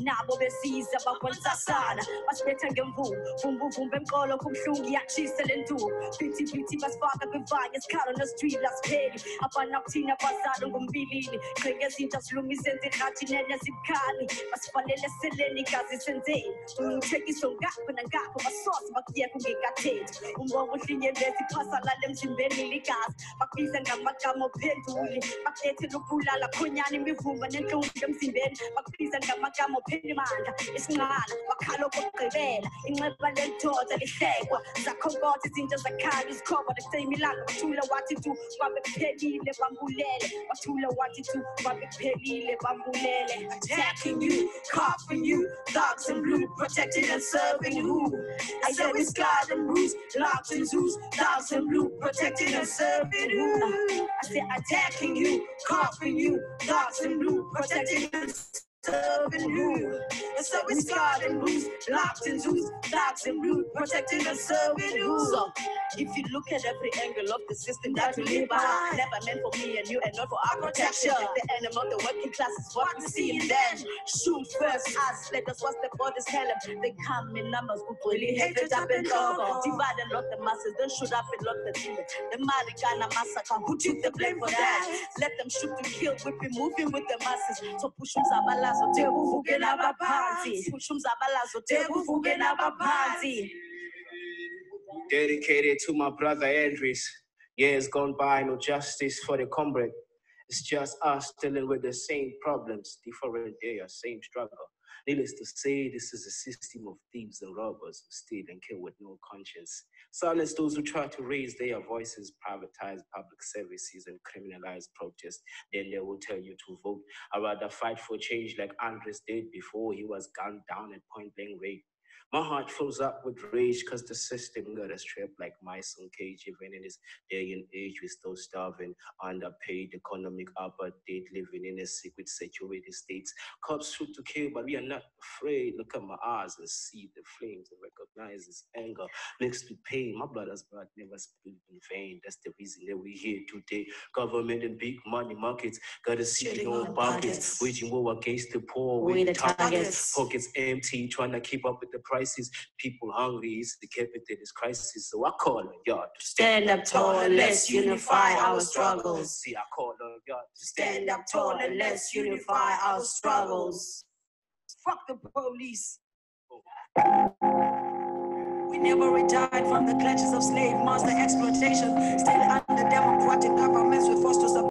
Nabo besiza bakwansasana basibetha ngemvubu vumbu vumbu emqolo kumhlungu yachisela enduku phithi phithi basifaka kwivanye isikhala no street lasipheli abana kuthina bazalo ngombilini qheke izinto silungise enzihlathi nene sibukhali basifanele seleni gazi senzeni umthekiso ngapha nangapha basosi bakuye kungekathethi umbongo uhlinyembezi phasa lale emzimbeni ligazi bakubiza ngamagama ophenduli bakhethe lokubulala khonyana imivumba nenhlungu emzimbeni bakubiza ngamagama ophendimandla isinqala bakhala okugqibela inxeba lendoda lihlekwa zakhonkotha izinto zakhala izikhoba leseyimilanga bathula wathi tu kwabe kuphelile bambulele bathula wathi tu kwabe kuphelile bambulele attacking you, coughing you, dogs in blue, protecting and serving who? I said we scarred and bruised, locked and Zeus, dogs in blue, protecting and serving who? I said attacking you, coughing you, dogs in blue, protecting and serving who? And so we scarred and bruised, locked and Zeus, dogs in blue, protecting and serving who? So if you look at every angle of the system that we live by, never meant for me and you and not for our protection. The enemy of the working class is what we see in them. Shoot first us, let us watch the borders tell them. They come in numbers, who really hate it up and over. Divide and lock the masses, don't shoot up and lock the demons. The Marikana massacre, who took the blame for that? Let them shoot to kill, we've been moving with the masses. So push them Zabalazo, Tebu Fugenaba party. Push them Zabalazo, Tebu Fugenaba party. Dedicated to my brother Andres. Years gone by, no justice for the comrade. It's just us dealing with the same problems, different day, same struggle. Needless to say, this is a system of thieves and robbers who steal and kill with no conscience. Silence those who try to raise their voices, privatize public services, and criminalize protest. Then they will tell you to vote. I'd rather fight for change like Andres did before he was gunned down and point-blank raped. My heart fills up with rage because the system got us trapped like mice on cage. Even in this day and age, we're still starving, underpaid, economic apartheid, living in a secret saturated states. Cops shoot to kill, but we are not afraid. Look at my eyes and see the flames and recognize this anger mixed with pain. My brother's blood never spilled in vain. That's the reason that we're here today. Government and big money markets got us sitting on pockets, waging war against the poor with targets. Pockets empty, trying to keep up with the prices. People hungry is the capitalist crisis. So I call on y'all to stand up tall and let's unify our struggles. See, I call on y'all to stand up tall and let's unify our struggles. Fuck the police. We never retired from the clutches of slave master exploitation. Still under democratic governments with fosters of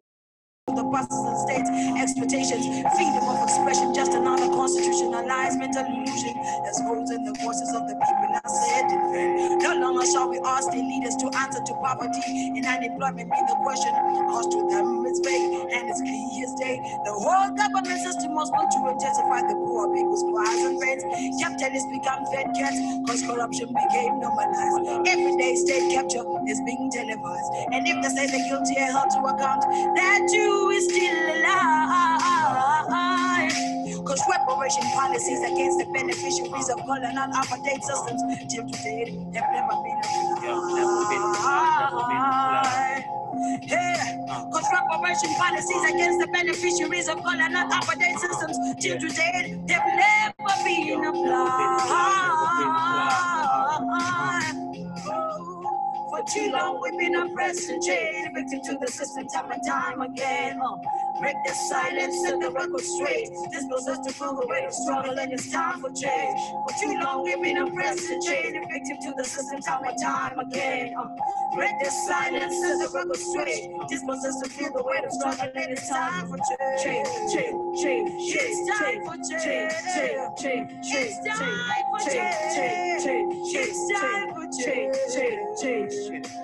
the bosses and states expectations, freedom of expression, just another constitutionalized mental illusion as holds in the voices of the people are said in vain. No longer shall we ask the leaders to answer to poverty and unemployment be the question asked to them. It's vague and it's clear as day. The whole government system was built to intensify the poor people's cries and pains. Capitalists become fed cats because corruption became normalized. Everyday state capture is being televised, and if they say the guilty are held to account, that you is still alive. Cause reparation policies against the beneficiaries of colonial apartheid systems till today have never been applied. Yeah, cause reparation policies against the beneficiaries of colonial apartheid systems till today they've never been applied. For too long we've been oppressed and chained, victim to the system time and time again. Break the silence, set the record straight. This goes us to feel the weight of struggle and it's time for change. For too long we've been oppressed and chained, victim to the system time and time again. Break the silence, set the record straight. This goes us to feel the weight of struggle and it's time for change. It's time for change. It's time for change. It's time for change. change.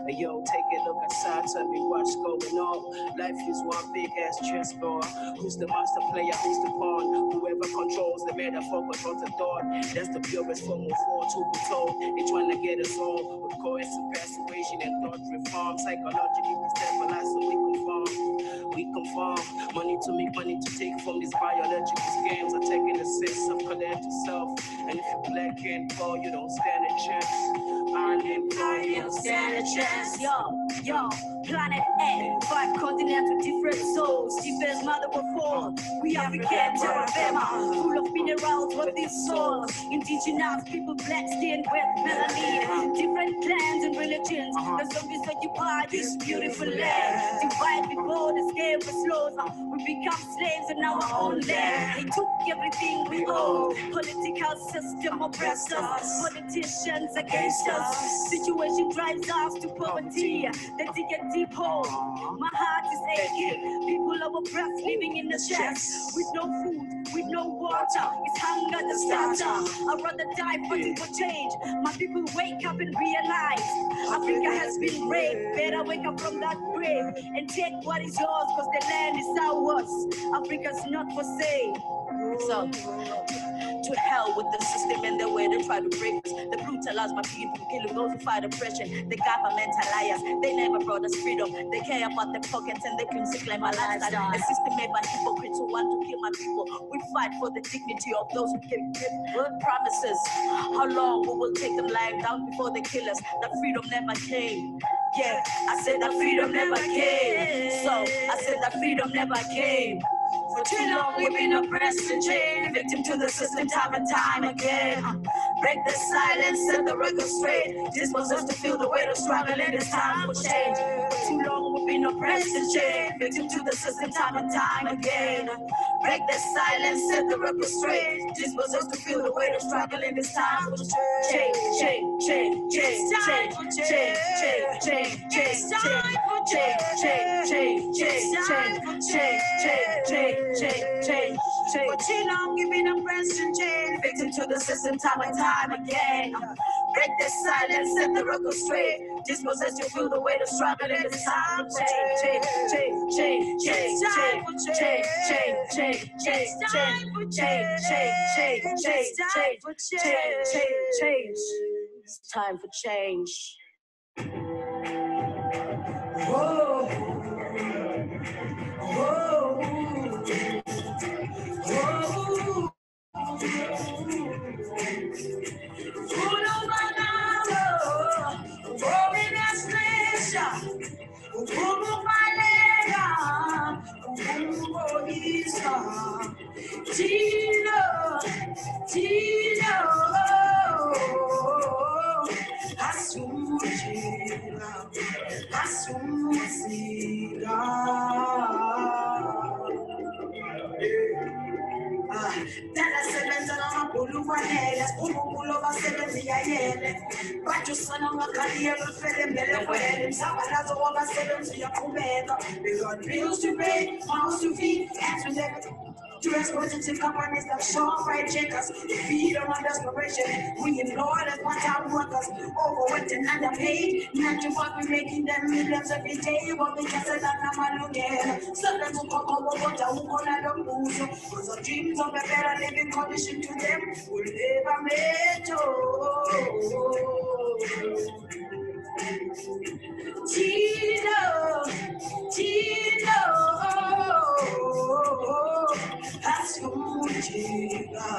Hey, yo, take a look outside, tell me what's going on. Life is one big ass chessboard. Who's the master player? Who's the pawn? Whoever controls the metaphor controls the thought. That's the purest form of war to be told. They trying to get us all with coercive persuasion and thought reform. Psychologically destabilized, so we conform. We conform. Money to make, money to take from these biological scams. Are taking the sense of collective self. And if you black can't fall, you don't stand a chance. Unemployed, you don't stand a chance. Yo, planet A, 5 continents with different souls. Different mother of four. We African terra firma, full of minerals with these souls. Indigenous people, black skin with melanin. Different clans and religions. The zombies occupy this beautiful land. Divide before the scale was slows. We become slaves in our own land. They took everything we own. Political system oppressed us. Politicians against us. Situation drives us to poverty. They dig a deep hole. My heart is aching. People are oppressed, living in the shacks with no food, with no water. It's hunger the starter. I'd rather die fighting for change. My people wake up and realize Africa has been raped. Better wake up from that grave and take what is yours, cause the land is ours. Africa's not for sale. So, to hell with the system and the way they try to break us. They brutalize my people, killing those who fight oppression. The government are liars. They never brought us freedom. They care about their pockets and they can claim my lifestyle. A system made by hypocrites who want to kill my people. We fight for the dignity of those who can give promises. How long we will take them lying down before they kill us? That freedom never came. Yeah, I said that freedom never came. So, I said that freedom never came. For too long we've been oppressed and chained, victim to the system time and time again. Break the silence, set the record straight. This was us to feel the weight of struggle and it's time for change. For too long we've been oppressed and chained, victim to the system time and time again. Break the silence, set the record straight. This was us to feel the weight of struggle and it's time for change. For too long you've been oppressed and chained, victim to the system time and time again. Break the silence, set the record straight. Dispossess you, feel the weight of struggle and it's time for change. It's time for change. Whoa. We got bills to pay, mouths to feed, and to live. To exploitative companies that short right checkers, feed them on desperation. We employ as part-time workers, overworked and underpaid. Not to what we're making them millions every day, but we just said that I'm again. So them to come over, but I won't let them lose. Cause our dreams of a better living condition to them will never make Tino, Asumuzika.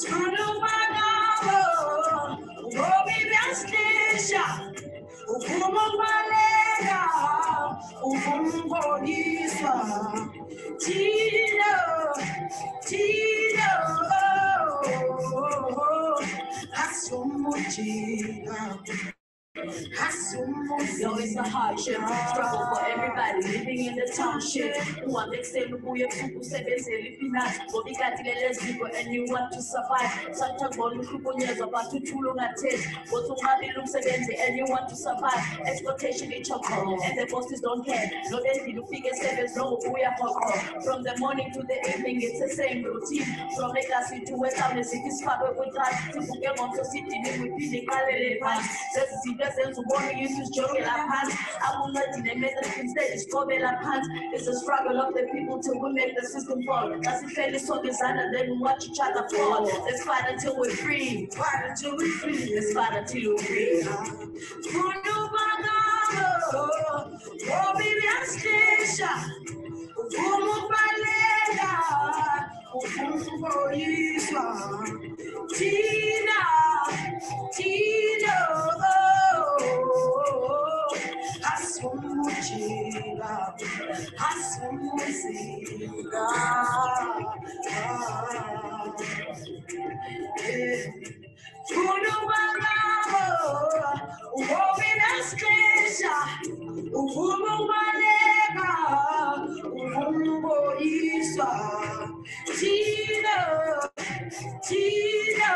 Tulumanabo, Robi Biastisha, Ukumalega, Ukumbolisa, Tino, Asumuzika. Yo, it's a hardship, struggle for everybody living in the township. Who understand who you to say they say living out, but we got the people and you want to survive. Sometimes one people years about to too long at it, but to have it looks and you want to survive. Exploitation in choco, and the bosses don't care. No, they feel figure sevens, no, we are from the morning to the evening, it's the same routine. From a class to a town, the city is covered with that. To get on to city, they will be the quality pants. Let's see, the sense of warning you to joke in our pants. I will not in the method instead, it's covered in our pants. It's a struggle of the people till we make the system fall. That's it, fairly so designer, then we watch each other fall. Let's fight until we're free. Fight until we're free. Let's fight until we're free. Oh, baby, I'm station. Como balela, como isla, Tina, Tina, asumuchila, asumuchila. Kuno bagamo, uomina stessa, ufumo balega, ufumo isa, Tino, Tino,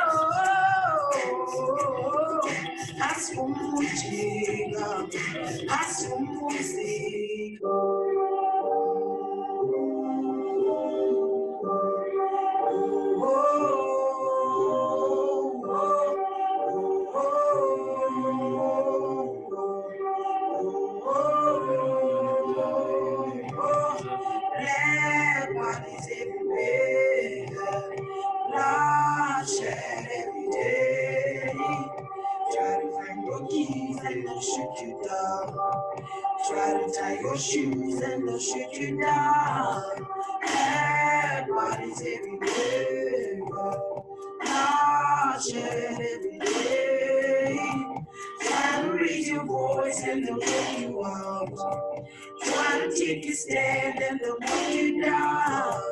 asumuchila, asumuchila. Everybody's everywhere. Lost every day. Try to find your keys and they'll shoot you down. Try to tie your shoes and they'll shoot you down. Everybody's everywhere. Lost every day. Try to raise your voice and they'll kick you out. Try to take a stand and they'll put you down.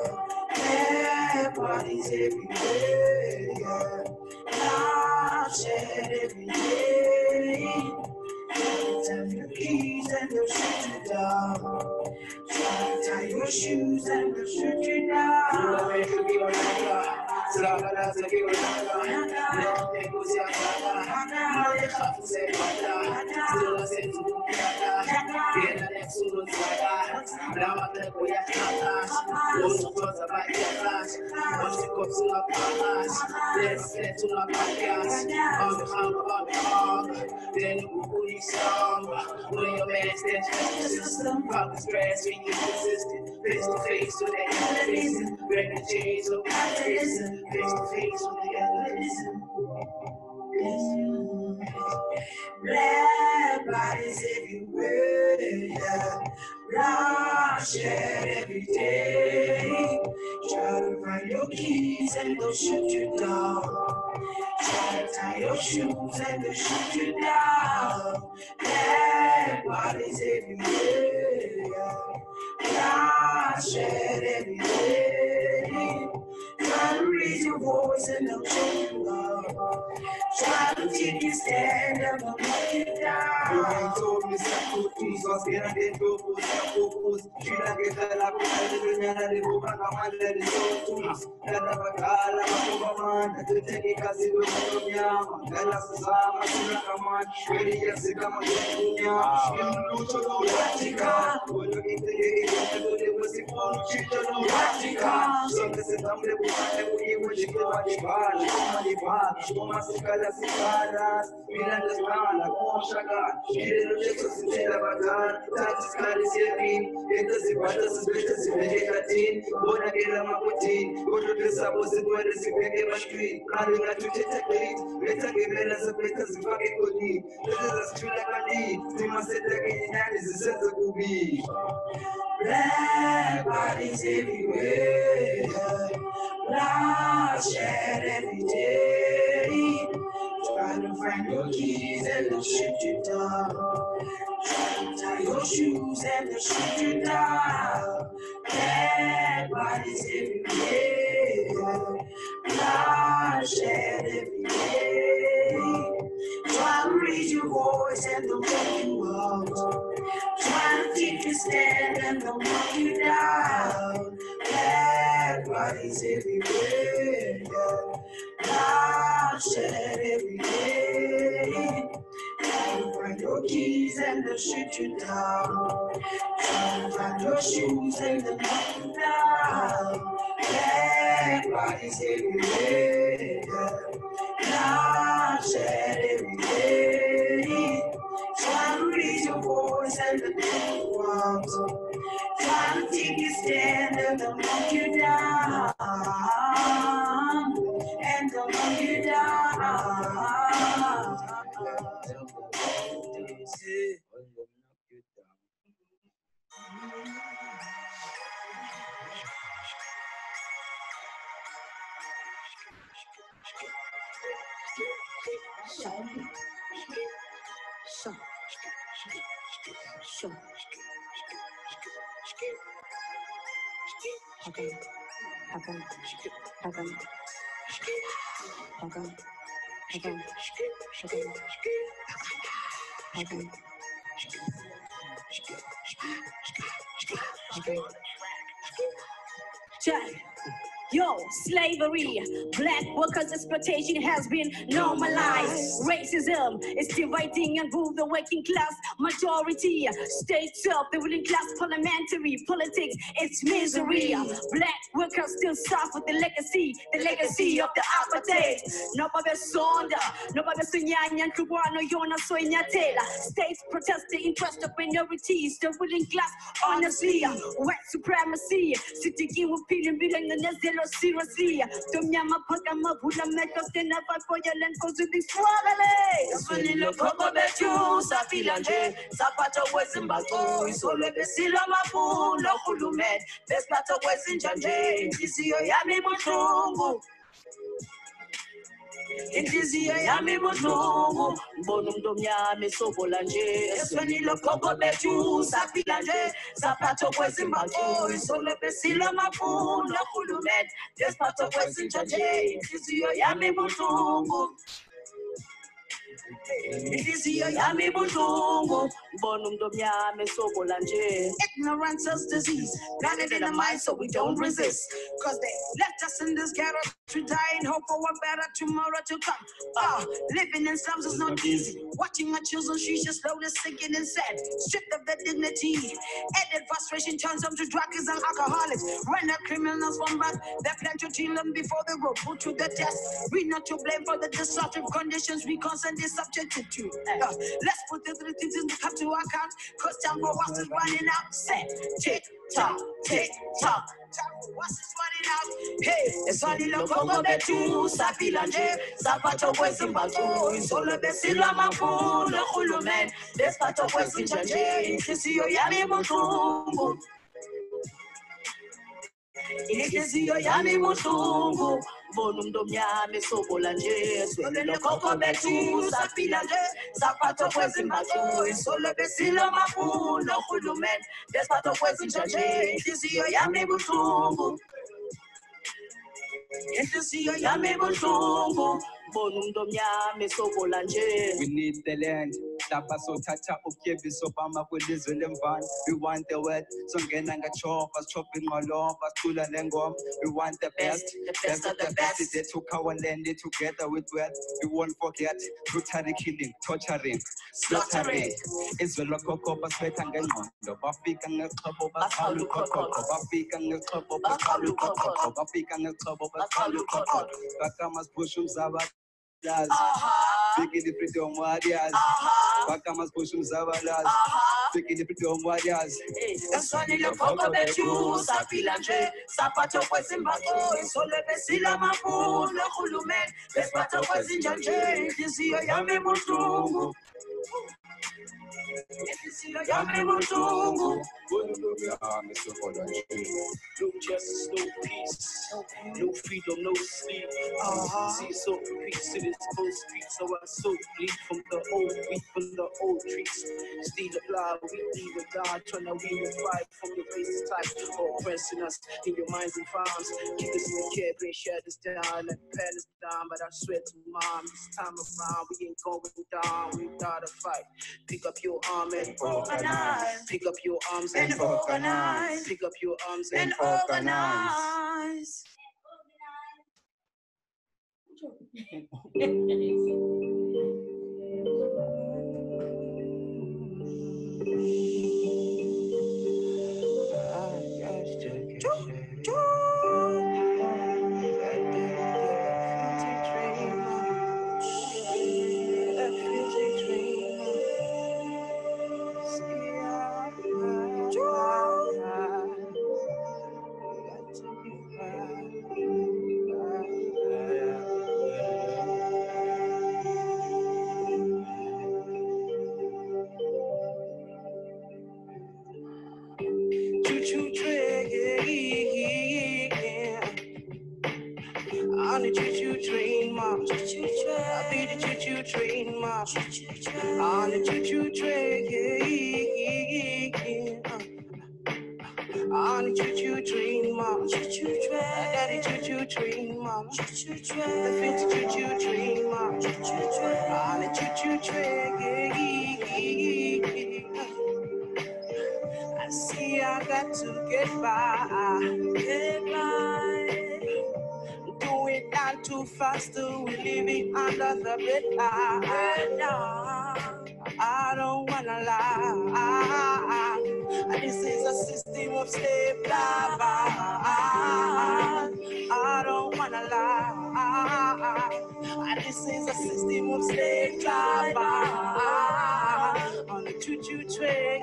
Everybody's everywhere. Lost every day. Tell your keys and they'll shoot you down. Try to tie your shoes and they'll shoot you down. When your man stands for the system, pop the stress when you're consistent. Face to face with the enemies, break the chains of capitalism. Face to face with the enemies. Black bodies everywhere, bloodshed every day. Try to find your keys and they'll shoot you down. Try to tie your shoes and they'll shoot you down. Black bodies everywhere, bloodshed every day. Try to raise your voice and they'll choke you out. Try to take a stand and they'll knock you down. Black bodies everywhere, bloodshed every day. Try to find your keys and they'll shoot you down. Try to tie your shoes and they'll shoot you down. Black bodies everywhere, bloodshed every day. Try to raise your voice voice and they'll walk you out. Trying to keep you standing, they'll walk you down. Black bodies everywhere, bloodshed every day. Try to find your keys and they'll shoot you down. Try to find your shoes and they'll knock you down. Black bodies everywhere, bloodshed every day. Try to raise your voice and they'll knock you out. Try to take a stand and they'll knock you down. And they'll knock you down. Yo, slavery, black workers' exploitation has been normalized. Racism is dividing and rule the working class majority. States of the ruling class, parliamentary politics, it's misery. Black workers still suffer the legacy of the apartheid. Nobody sonda, nobody sunyanya, Kubano Yona Soyatela. States protest the interest of minorities, the ruling class, honestly. White supremacy, sitting with billion and seriously, Tomyama Pakama Pula make us stand up for your land because we be struggling. Look about you, Sapilanje, Zapata was in Bato, so let the Silama Pool, Lokulumet, best part of West in Janje, Tizio Yami Mutungu. Intizia yami mutungu, bonum domyami sobolanje. Esweni lokoko betu, sapilanje, zapato kwezi mbato, isole besila mapu, lokulumet, despato kwezi njaje. Intizia yami mutungu. Intizia yami mutungu, bonum domyami sobolanje. Ignorance is disease, planted in the mind so we don't resist. Cause they left us in this ghetto to die in hope for a better tomorrow to come. Living in slums is not easy. Watching my children, she's just slowly sinking and sad. Stripped of their dignity. Added frustration turns them to druggies and alcoholics. Run the criminals from back. They plan to kill them before they were put to the test. We not to blame for the destructive conditions we constantly subjected to. Let's put the three things in the cup to account. Cause time for us is running out. Set, tick, tock, tick, tock. What's this running out? Hey, it's only the Congo Betu, Sapilanje, Zapato West in Bato, it's all the Silla Mapu, the Hulu man, there's Pato West in Janje, Kisio Yami Mutungu. Kisio Yami Mutungu, Bonum Domyami Sobolanje, so the Congo Betu, Sapilanje, Zapato West in Bato, it's all the Silla Mapu, the Hulu man, there's Pato West in Janje, Kisio Yami Mutungu. We need the land. Tapa so tata ukebi so bama kwelizwe lemvan. We want the word. So ngena ngachopa chopping all over tula lengom. We want the best of the best. They took our land together with wealth. We won't forget brutally killing, torturing, slaughtering. Israel koko basweta ngenqondo. Bafika ngexhobo basalu koko. Bafika ngexhobo basalu koko. Bafika ngexhobo basalu koko. Bakamas pushum zabat. Speaking the freedom warriors, Bakamas pushum zabalas. Speaking the freedom warriors. That's why you look over the shoes, Sapilanje, Sapato was in Bato, it's all the Silla Mapu, the Hulu man, the Spato was in Janje, you see a Yami Mutungu. No justice, no peace, no freedom, no sleep. See, so peace to this old street, so I so bleed from the old wheat, from the old trees. Steal the blood, we leave with God, trying to wean the pride from the racist type, oppressing us in your minds and farms. Keep us in the care, great share this down, like pen is down, but I swear to mom, this time around we ain't going down, we gotta fight. Pick up your arm and organize. Pick up your arms and organize. Pick up your arms and organize. Choo-choo train, on the choo-choo train, mom. I'll be the choo-choo train, mom. On the choo-choo train, on the choo-choo train, mom. Daddy choo-choo train, mom. The fancy choo-choo train, mom. On the choo-choo train. I see I got to get by. Do it not too fast, we living under the bed. I don't wanna lie. This is a system of slave labor. I don't wanna lie. This is a system of slave labor. On the choo-choo train,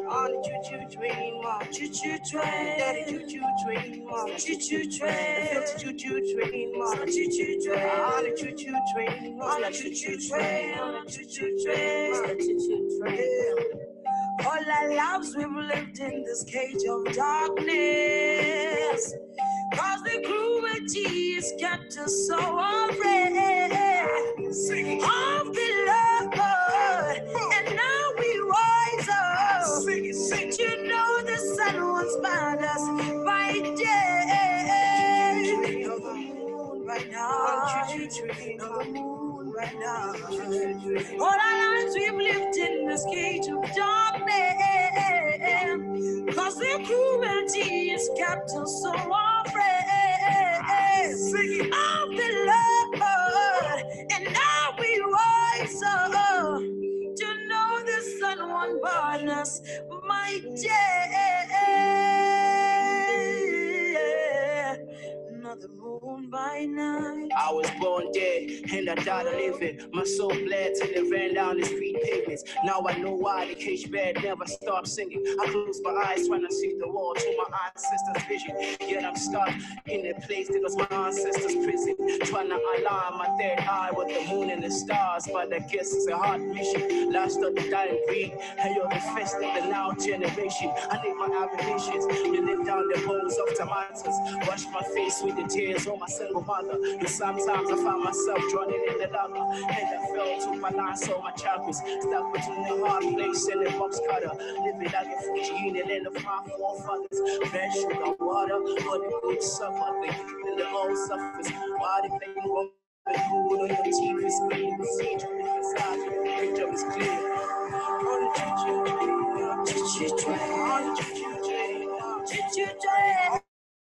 on the choo-choo train, mom. Choo-choo train, daddy choo-choo train, mom. Choo-choo train, the filthy choo-choo train, mom. Choo-choo train, on the choo-choo train, on the choo-choo train, on the choo-choo train, on the choo-choo train. All our lives we've lived in this cage of darkness, cause the cruelty has kept us so afraid of the Lord, and now we rise up. You know the sun won't find us by day. Know the moon right now. Know the moon right now. All our lives we've lived in this cage of darkness, cause the cruelty has kept us so afraid of the Lord, and now we rise up to know the sun won't burn us my day. Not the moon by night. I was born dead and I died living. My soul bled till it ran down the street pavements. Now I know why the cage bed never stopped singing. I close my eyes trying to see the wall to my ancestors' vision. Yet I'm stuck in a place that was my ancestors' prison. Trying to align my third eye with the moon and the stars. But I guess it's a hard mission. Last of the dying breed. And you're the first of the now generation. I need my abominations to live down the bones of tomatoes. Wash my face with the tears of my single mother. And sometimes I find myself drowning in the lava. And I fell to my lines on my chakras. Stuck between the hard place and the box cutter. Living like a Fuji in the land of my forefathers. Red sugar, water, or the good supper. They keep the old suffers. Why they think wrong? The food on your teeth is clean. The siege of the side, the picture is clear. On the choo-choo train, on the choo-choo train, choo-choo train.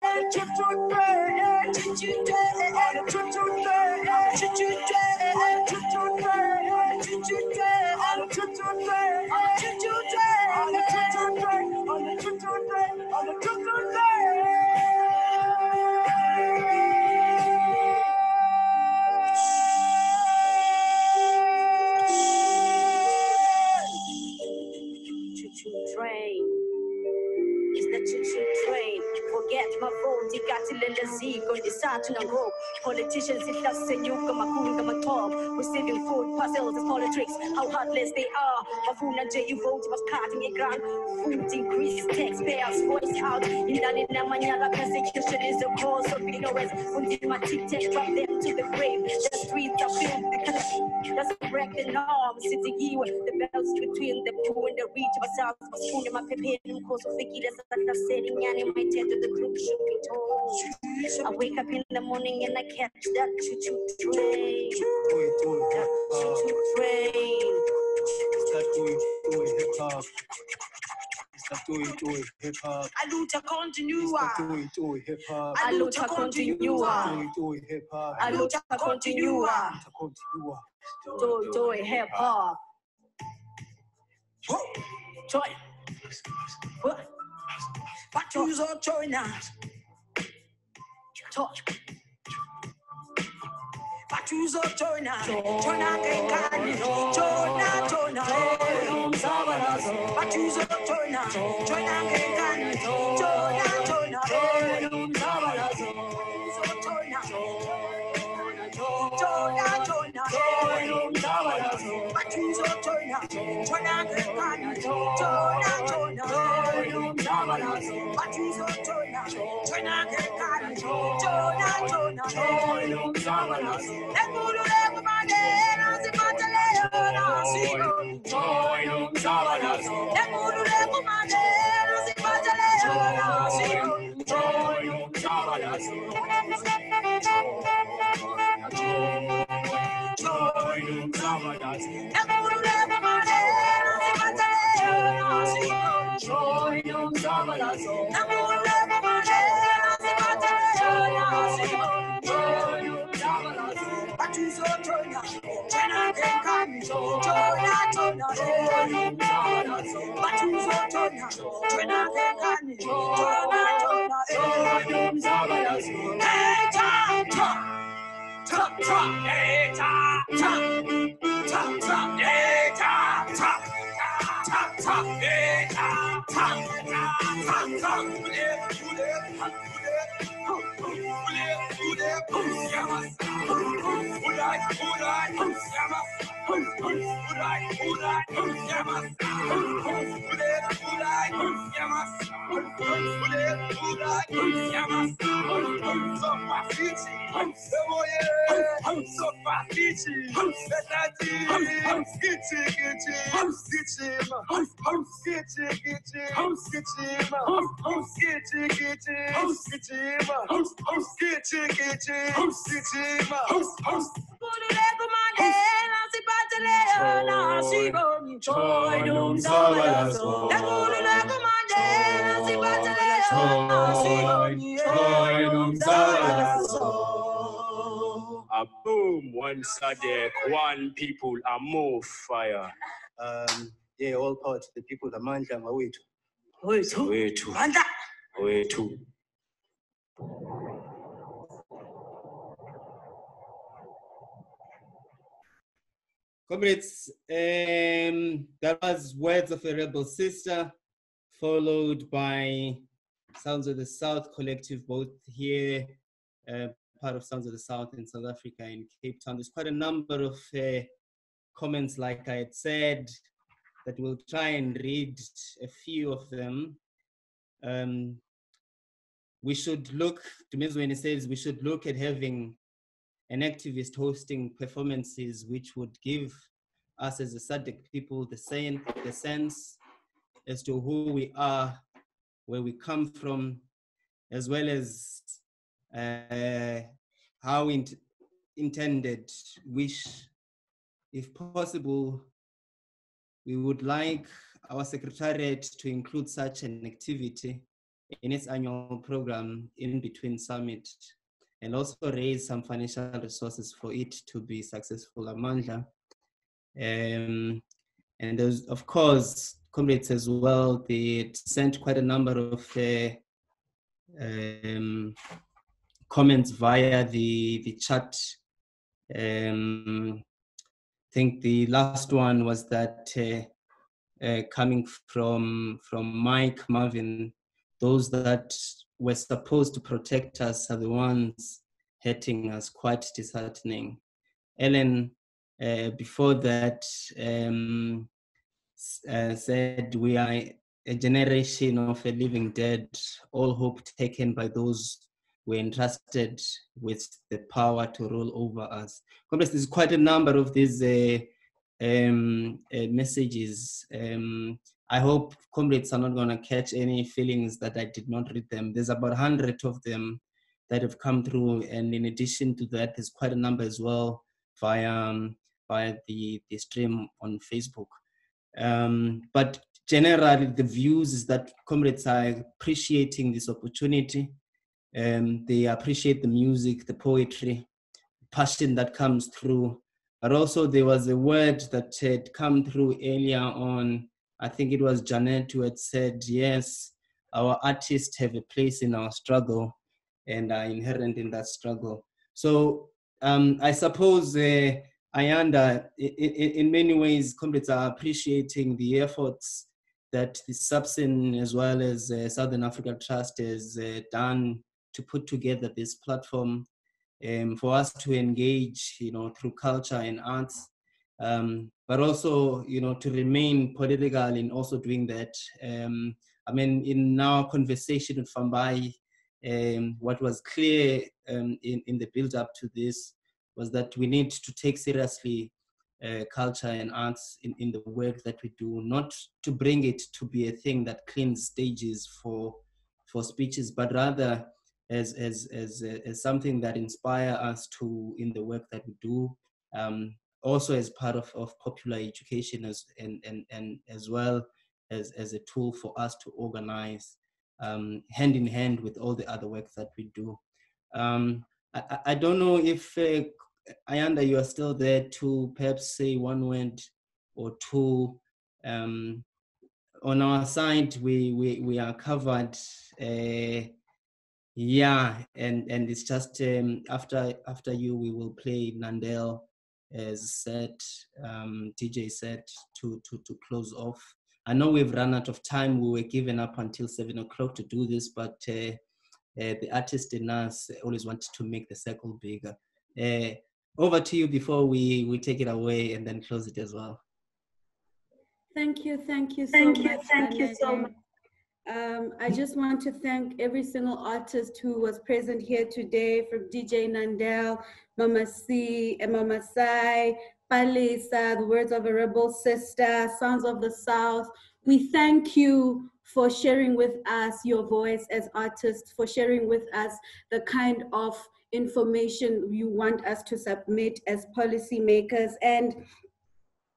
Choo-choo train, choo-choo train, on the choo-choo train, choo-choo train, choo-choo train, choo-choo train, on the choo-choo train, choo-choo train, on the choo-choo train, on the choo-choo train, on the choo-choo train. Choo-choo train. It's the choo-choo train. Forget my phone, tika till the Z, go the start to go. Politicians sit us and you come a top. Receiving food parcels is politics. How heartless they are. Mafuna J, you vote was cutting a grant. Food increase, taxpayers voice out. In Manyaga, persecution is the cause of ignorance. My tic-tac drop them to the grave. The streets are filled with that's break the norm. Sitting here with the bells between the poor and the rich. Myself, my spoon in my paper, and cause of the that's not setting animated to the group should be told. I wake up in the morning and I catch that choo-choo train. That choo-choo train. Hip-hop. Aluta continua. Hip-hop. Aluta continua. Hip-hop. Aluta continua. Do hip-hop. Join. What you so join us? Talk. But you so join us. Join us. But you so join us. Join A boom, one Sadek, one people, a more fire. Yeah, all parts, the people, the Mandla, Mawitu. Way too. Comrades, that was Words of a Rebel Sister, followed by Sounds of the South collective, both here, part of Sounds of the South in South Africa in Cape Town. There's quite a number of comments, like I had said, that we'll try and read a few of them. We should look, Dumizweni says, we should look at having an activist hosting performances which would give us as a SADC people the sense as to who we are, where we come from, as well as how intended, wish, if possible, we would like our secretariat to include such an activity in its annual program in between summit, and also raise some financial resources for it to be successful, Amandla. And there's, of course, comrades as well, they sent quite a number of comments via the chat. I think the last one was that coming from Mike Marvin, those that were supposed to protect us are the ones hurting us, quite disheartening. Ellen, before that, said we are a generation of a living dead, all hope taken by those who were entrusted with the power to rule over us. Comrades, there's quite a number of these messages. I hope comrades are not going to catch any feelings that I did not read them. There's about 100 of them that have come through, and in addition to that, there's quite a number as well via the stream on Facebook. But generally, the views is that comrades are appreciating this opportunity. They appreciate the music, the poetry, passion that comes through. But also there was a word that had come through earlier on. I think it was Janet who had said, yes, our artists have a place in our struggle and are inherent in that struggle. So I suppose Ayanda, in many ways, comrades are appreciating the efforts that the SADC as well as Southern Africa Trust has done to put together this platform for us to engage, through culture and arts, but also, to remain political in also doing that. I mean, in our conversation with Fambai, what was clear in the build-up to this was that we need to take seriously culture and arts in the work that we do, not to bring it to be a thing that cleans stages for speeches, but rather as something that inspire us to in the work that we do, also as part of popular education and as well as a tool for us to organize hand in hand with all the other work that we do. I don't know if Ayanda, you are still there to perhaps say one word or two. On our side, we are covered. Yeah, and it's just after you, we will play Nandel as set, DJ set to close off. I know we've run out of time. We were given up until 7 o'clock to do this, but the artist in us always wanted to make the circle bigger. Over to you before we take it away and then close it as well. Thank you so much. I just want to thank every single artist who was present here today, from DJ Nandel, Mama C, Mama Sai, Palisa, the Words of a Rebel Sister, Sounds of the South. We thank you for sharing with us your voice as artists, for sharing with us the kind of information you want us to submit as policymakers. And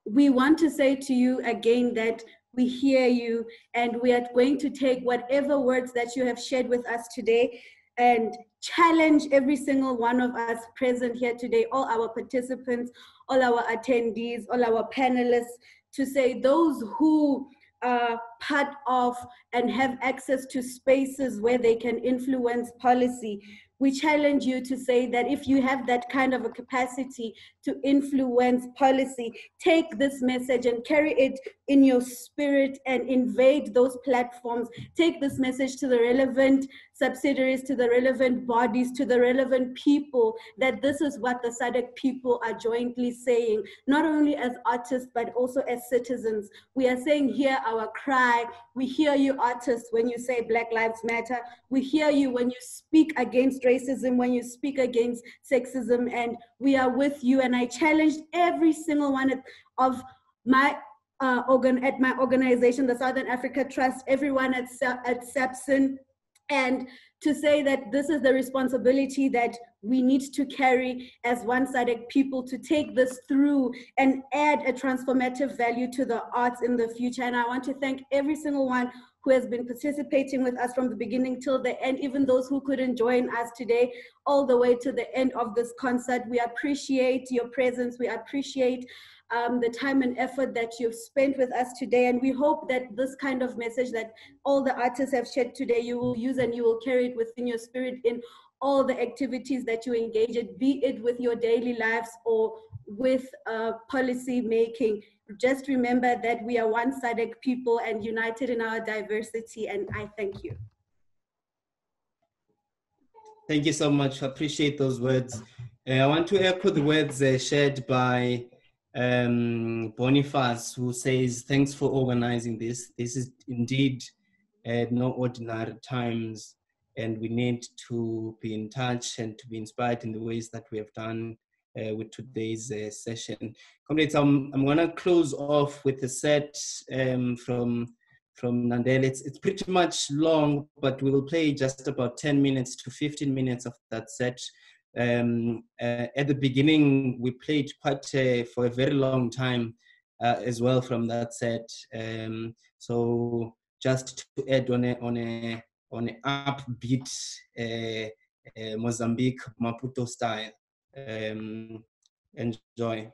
we want to say to you again that we hear you, and we are going to take whatever words that you have shared with us today and challenge every single one of us present here today, all our participants, all our attendees, all our panelists, to say those who are part of and have access to spaces where they can influence policy. We challenge you to say that if you have that kind of a capacity to influence policy, take this message and carry it in your spirit and invade those platforms. Take this message to the relevant subsidiaries, to the relevant bodies, to the relevant people, that this is what the SADC people are jointly saying, not only as artists, but also as citizens. We are saying, hear our cry. We hear you, artists, when you say Black Lives Matter. We hear you when you speak against racism, when you speak against sexism, and we are with you. And I challenged every single one of my at my organization, the Southern Africa Trust, everyone at SADC, and to say that this is the responsibility that we need to carry as one SADC people, to take this through and add a transformative value to the arts in the future. And I want to thank every single one who has been participating with us from the beginning till the end, even those who couldn't join us today, all the way to the end of this concert. We appreciate your presence. We appreciate the time and effort that you've spent with us today. And we hope that this kind of message that all the artists have shared today, you will use and you will carry it within your spirit in all the activities that you engage in, be it with your daily lives or with policy making. Just remember that we are one SADC people and united in our diversity, and I thank you. Thank you so much. I appreciate those words. I want to echo the words shared by Boniface, who says, thanks for organizing this. This is indeed no ordinary times, and we need to be in touch and to be inspired in the ways that we have done with today's session. Comrades, I'm going to close off with a set from Nandele. It's pretty much long, but we will play just about 10 minutes to 15 minutes of that set. At the beginning, we played quite for a very long time as well from that set. So just to add on a upbeat Mozambique Maputo style. Enjoy.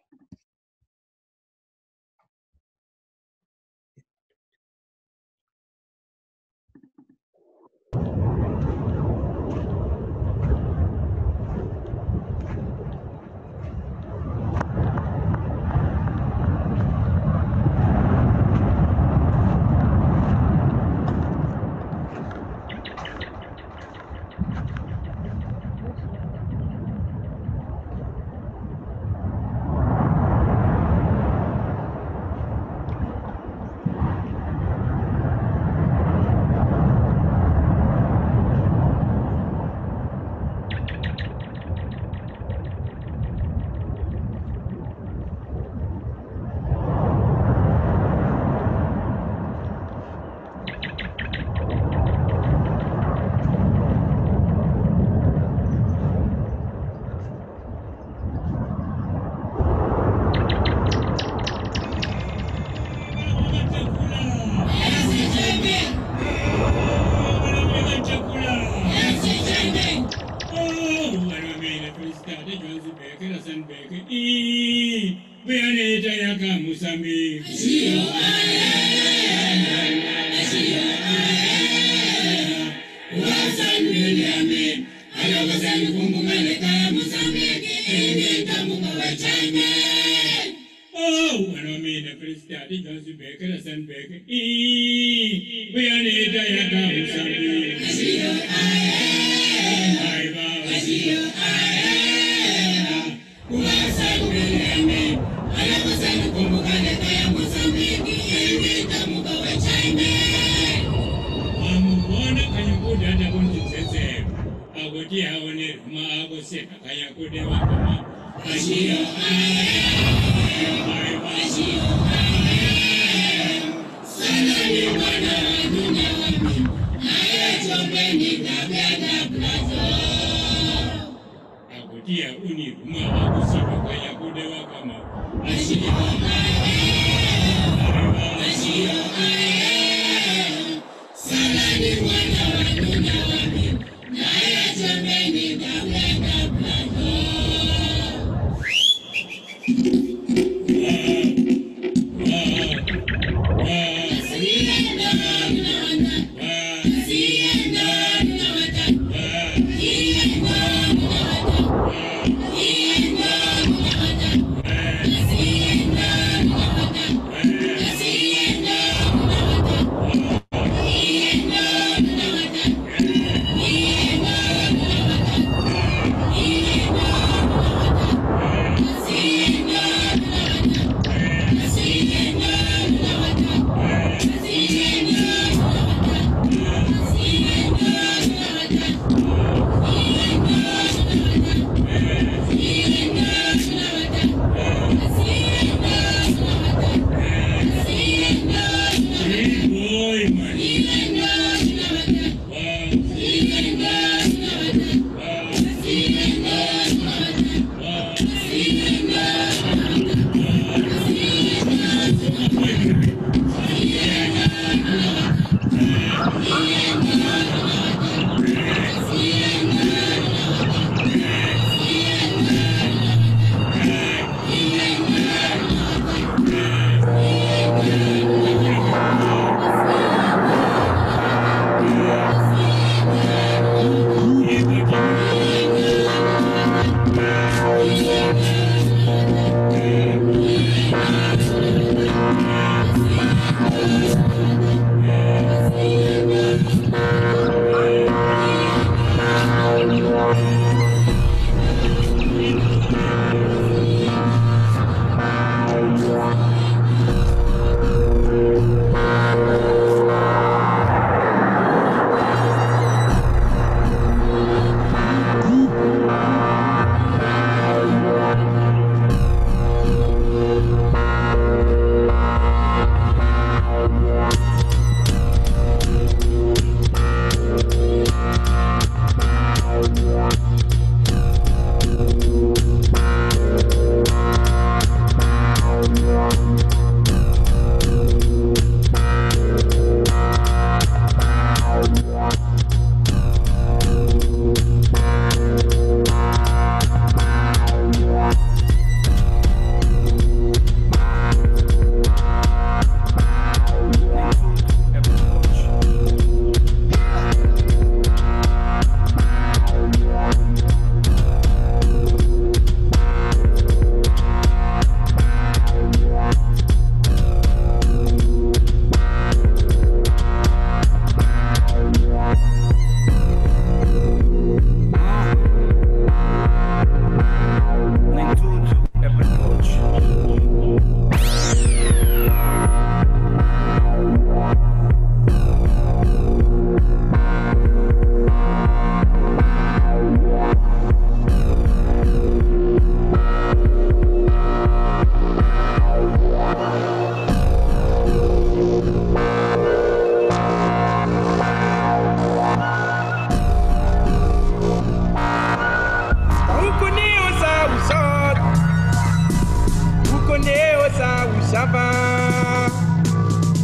avant.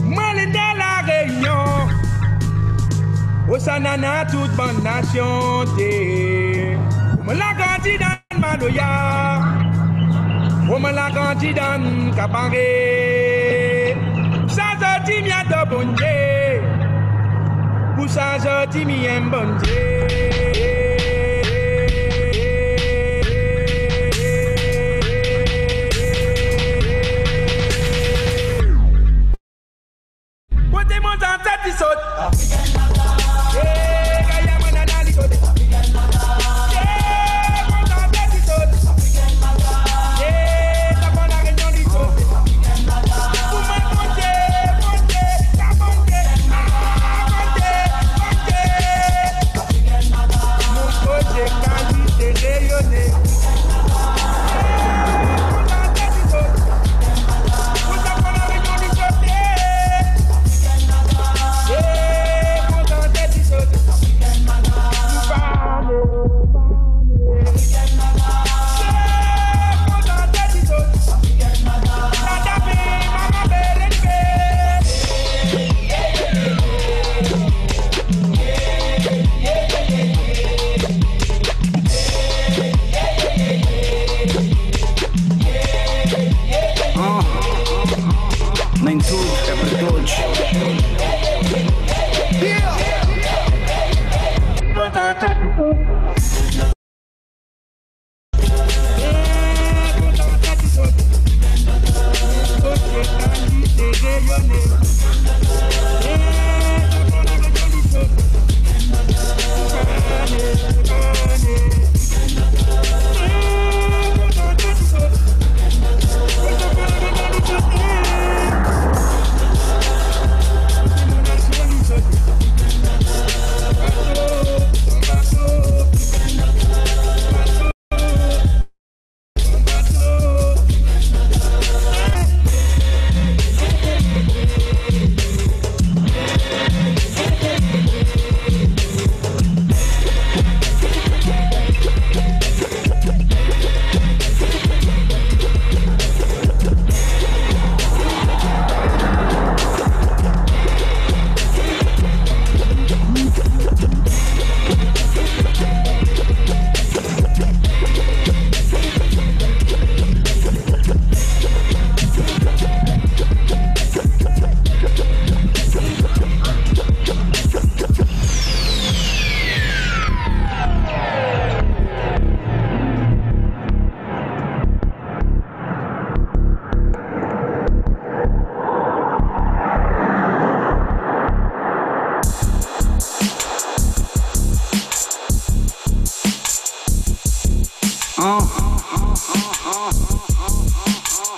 Moi, les dans la Réunion, au Sanana, toute bonne nation, t'es. On l'a grandi dans Maloya, on l'a grandi dans Kabaré. Ça sorti mia de bon Dieu, pour ça sorti mia bon Dieu. Côté mon temps satisfait.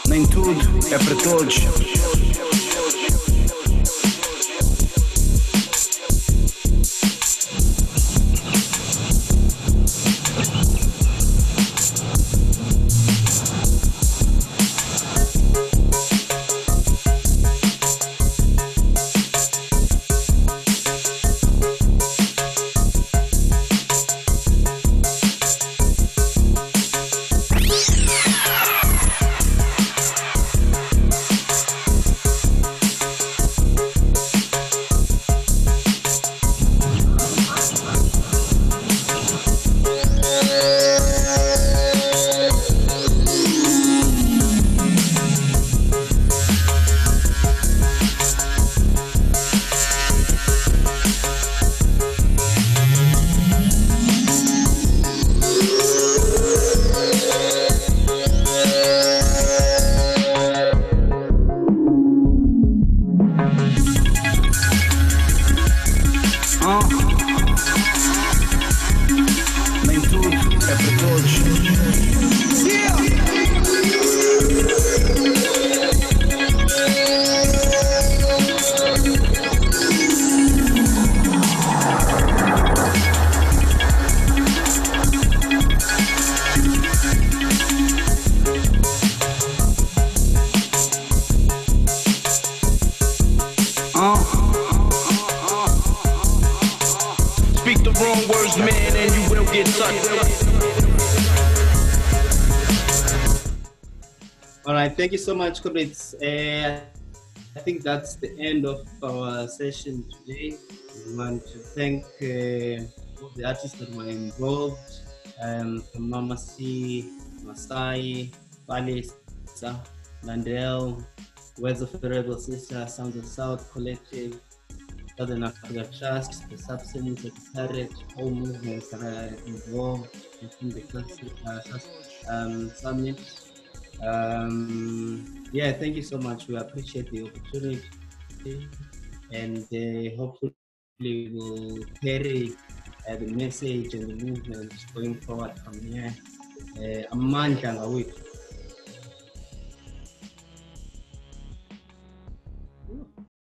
Nem tudo é para todos. Speak the wrong words, man, and you will get sucked. All right, thank you so much, comrades. I think that's the end of our session today. We want to thank all the artists that were involved, from Mama C, Masai, Palisa, Mandel, Words of the Rebel Sister, Sounds of South Collective, Southern Africa Trust, the Substance, the Secretariat, all movements that are involved within the summit. Yeah, thank you so much. We appreciate the opportunity, and hopefully we'll carry the message and the movement going forward from here. Amandla ngawethu